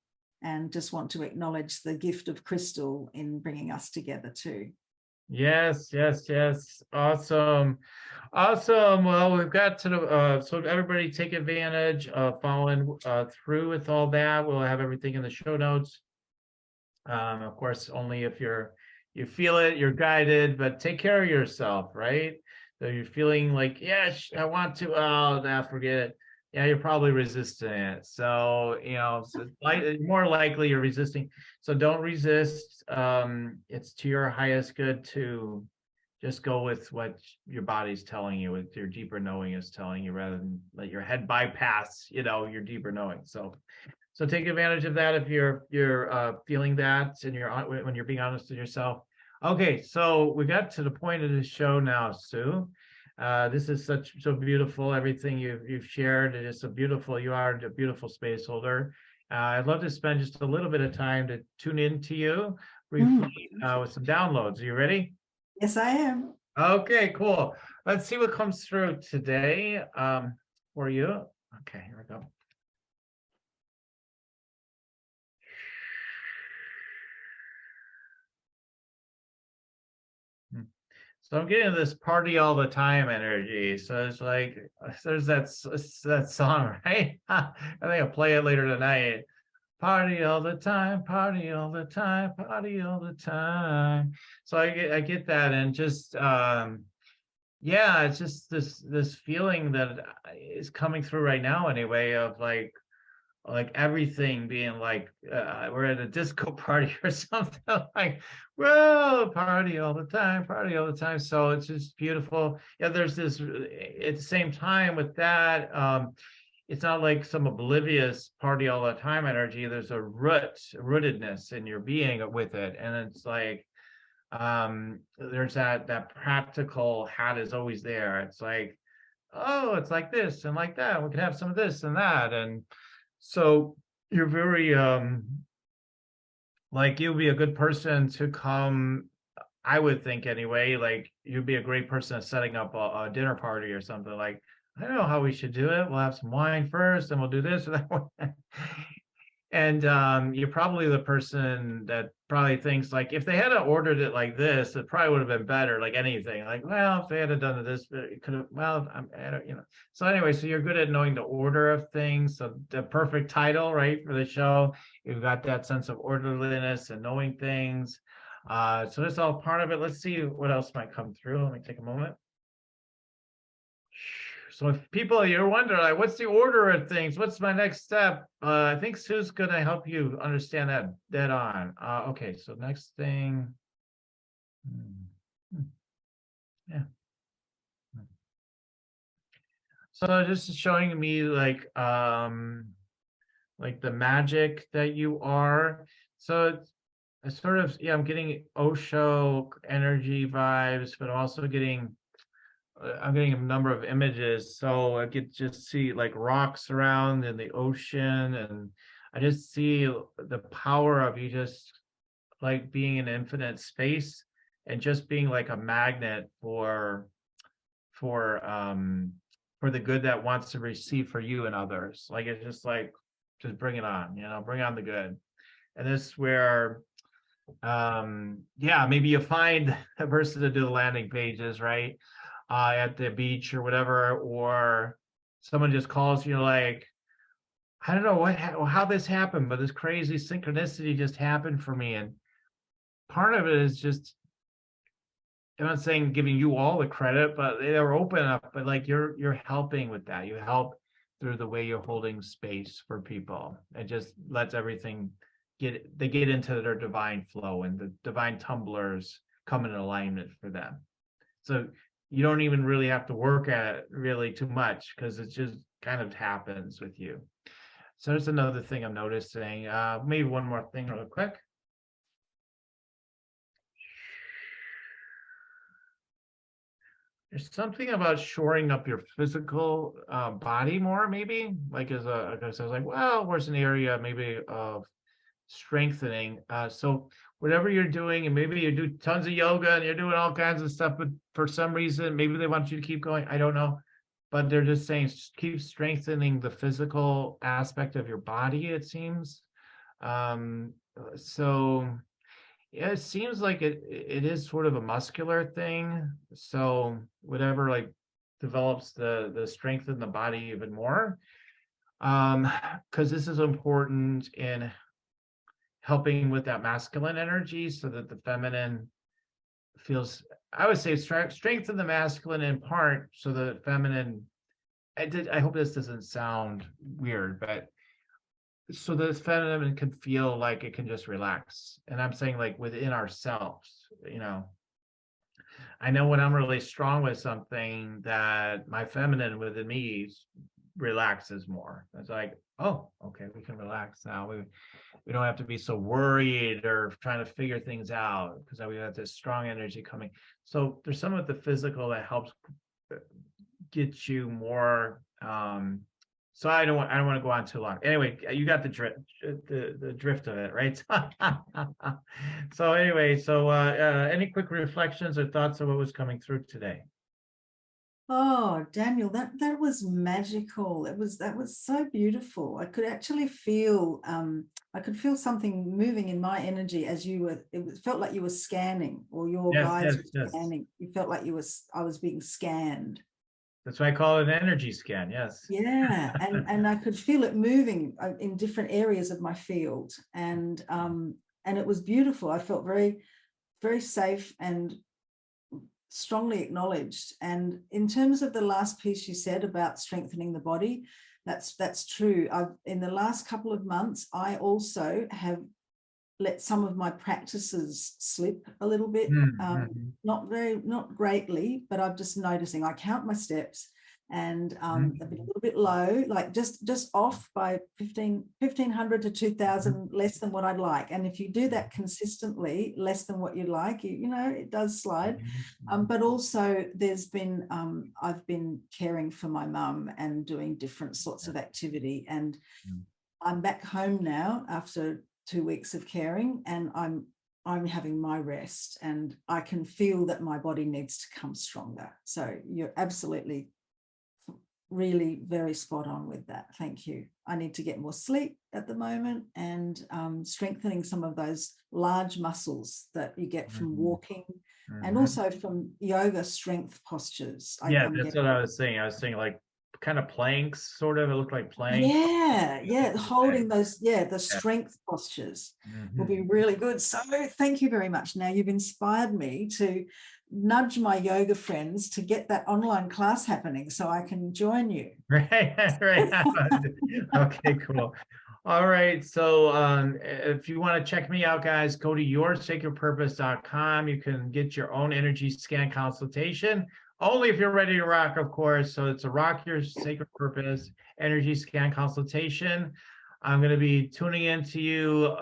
And just want to acknowledge the gift of Crystal in bringing us together too. Yes, yes, yes. Awesome. Awesome. Well, we've got to the, so everybody take advantage of following through with all that. We'll have everything in the show notes. Of course, only if you feel it, you're guided, but take care of yourself, right? So you're feeling like, yes, I want to, oh, now forget it. Yeah, you're probably resisting it. So, so more likely you're resisting. So don't resist. It's to your highest good to just go with what your body's telling you, what your deeper knowing is telling you, rather than let your head bypass, your deeper knowing. So take advantage of that if you're feeling that and when you're being honest with yourself. Okay, so we got to the point of the show now, Sue. This is so beautiful. Everything you've shared. It is so beautiful. You are a beautiful space holder. I'd love to spend just a little bit of time to tune into you briefly with some downloads. Are you ready? Yes, I am. Okay, cool. Let's see what comes through today for you. Okay, here we go. So I'm getting this party all the time energy. So it's like, there's that song, right? I think I'll play it later tonight. Party all the time, party all the time, party all the time. So I get that, and just yeah, it's just this feeling that is coming through right now anyway, of like everything being like we're at a disco party or something, like, whoa, party all the time, party all the time. So it's just beautiful. Yeah, there's this at the same time with that, it's not like some oblivious party all the time energy. There's a rootedness in your being with it, and it's like there's that practical hat is always there. It's like, oh, it's like this and like that, we could have some of this and that. And so you're very like, you'll be a good person to come, I would think anyway, like you'd be a great person at setting up a dinner party or something. Like, I don't know how we should do it. We'll have some wine first and we'll do this or that. And you're probably the person that probably thinks, like, if they had ordered it like this, it probably would have been better, like anything. Like, well, if they had done this, it could have, well, I don't, So anyway, so you're good at knowing the order of things. So the perfect title, right, for the show. You've got that sense of orderliness and knowing things. So that's all part of it. Let's see what else might come through. Let me take a moment. So if people, you're wondering, like, what's the order of things? What's my next step? I think Sue's going to help you understand that dead on. Okay, so next thing. Yeah. So this is showing me like the magic that you are. So it's sort of, yeah, I'm getting Osho energy vibes, but also I'm getting a number of images. So I could just see like rocks around in the ocean, and I just see the power of you just like being in infinite space and just being like a magnet for the good that wants to receive for you and others. Like, it's just like, just bring it on, bring on the good. And this is where yeah, maybe you find a person to do the landing pages, right? At the beach or whatever, or someone just calls you, like, I don't know how this happened, but this crazy synchronicity just happened for me. And part of it is just, I'm not saying giving you all the credit, but they were open up, but like you're helping with that. You help through the way you're holding space for people. It just lets everything get into their divine flow, and the divine tumblers come in alignment for them. So you don't even really have to work at it really too much, because it just kind of happens with you. So there's another thing I'm noticing. Maybe one more thing real quick. There's something about shoring up your physical body more, maybe, like because I was like, well, where's an area maybe of strengthening? So whatever you're doing, and maybe you do tons of yoga and you're doing all kinds of stuff, but for some reason, maybe they want you to keep going. I don't know. But they're just saying keep strengthening the physical aspect of your body, it seems. So yeah, it seems like it is sort of a muscular thing. So whatever like develops the strength in the body even more. Because this is important in helping with that masculine energy so that the feminine feels, I would say strengthen the masculine in part so the feminine, I hope this doesn't sound weird, but so the feminine can feel like it can just relax. And I'm saying like within ourselves, I know when I'm really strong with something that my feminine within me relaxes more. It's like, oh, okay, we can relax now. We don't have to be so worried or trying to figure things out because we have this strong energy coming. So there's some of the physical that helps get you more. So I don't want to go on too long. Anyway, you got the drift of it, right? So anyway, any quick reflections or thoughts of what was coming through today? Oh, Daniel, that was magical. That was so beautiful. I could actually feel something moving in my energy as you were. It felt like you were scanning, or your guides were scanning. You felt like I was being scanned. That's why I call it an energy scan. Yes. Yeah, and I could feel it moving in different areas of my field, and it was beautiful. I felt very, very safe and strongly acknowledged. And in terms of the last piece you said about strengthening the body, that's true. In the last couple of months, I also have let some of my practices slip a little bit, not greatly, but I'm just noticing. I count my steps, and I've been a little bit low, like just off by 1,500 to 2,000 less than what I'd like. And if you do that consistently, less than what you'd like, it does slide. But also there's been, I've been caring for my mum and doing different sorts of activity. And I'm back home now after 2 weeks of caring, and I'm having my rest, and I can feel that my body needs to come stronger. So you're absolutely really very spot on with that. Thank you. I need to get more sleep at the moment, and strengthening some of those large muscles that you get from walking, and also from yoga strength postures. That's what I was saying. I was saying like kind of planks, sort of. It looked like planks. Yeah, holding those, the strength postures will be really good. So thank you very much. Now you've inspired me to nudge my yoga friends to get that online class happening so I can join you. Right. Okay, cool. All right. So if you want to check me out, guys, go to yoursacredpurpose.com. You can get your own energy scan consultation. Only if you're ready to rock, of course. So it's a Rock Your Sacred Purpose energy scan consultation. I'm going to be tuning into you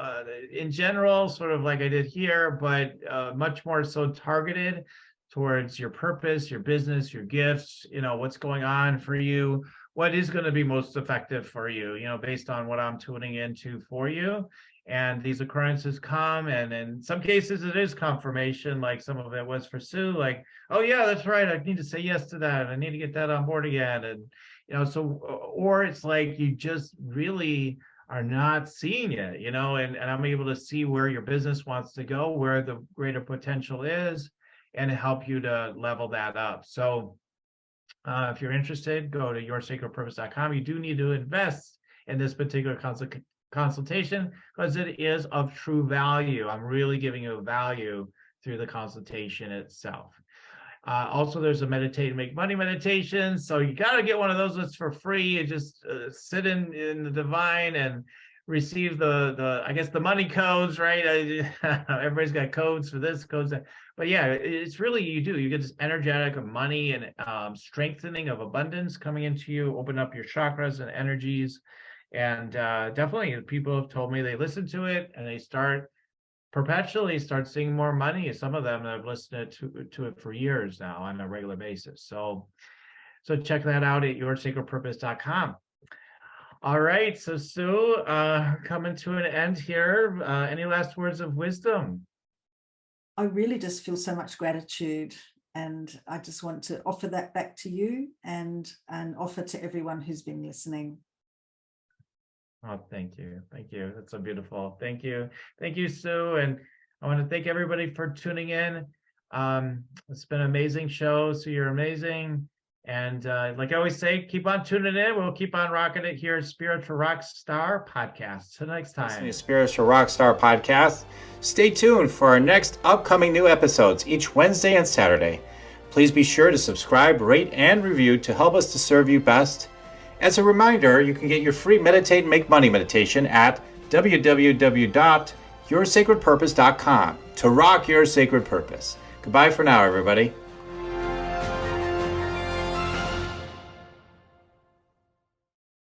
in general, sort of like I did here, but much more so targeted towards your purpose, your business, your gifts, what's going on for you, what is going to be most effective for you, based on what I'm tuning into for you. And these occurrences come, and in some cases it is confirmation, like some of it was for Sue, like, oh yeah, that's right, I need to say yes to that, I need to get that on board again. And or it's like you just really are not seeing it, and I'm able to see where your business wants to go, where the greater potential is, and help you to level that up. So if you're interested, go to yoursacredpurpose.com. You do need to invest in this particular consultation because it is of true value. I'm really giving you a value through the consultation itself. Also, there's a meditate and make money meditation. So you got to get one of those. It's for free. You just sit in the divine and receive I guess the money codes, right? Everybody's got codes for this, codes that. But yeah, it's really, you get this energetic of money and strengthening of abundance coming into you, open up your chakras and energies. And definitely people have told me they listen to it and they perpetually start seeing more money. Some of them have listened to it for years now on a regular basis. So check that out at yoursacredpurpose.com. All right, so Sue, coming to an end here. Any last words of wisdom? I really just feel so much gratitude, and I just want to offer that back to you and offer to everyone who's been listening. Oh, thank you. Thank you. That's so beautiful. Thank you. Thank you, Sue. And I want to thank everybody for tuning in. It's been an amazing show. Sue, you're amazing. And like I always say, keep on tuning in. We'll keep on rocking it here at Spiritual Rockstar Podcast. Till next time. Listening to Spiritual Rockstar Podcast. Stay tuned for our next upcoming new episodes each Wednesday and Saturday. Please be sure to subscribe, rate, and review to help us to serve you best. As a reminder, you can get your free Meditate and Make Money meditation at www.yoursacredpurpose.com to rock your sacred purpose. Goodbye for now, everybody.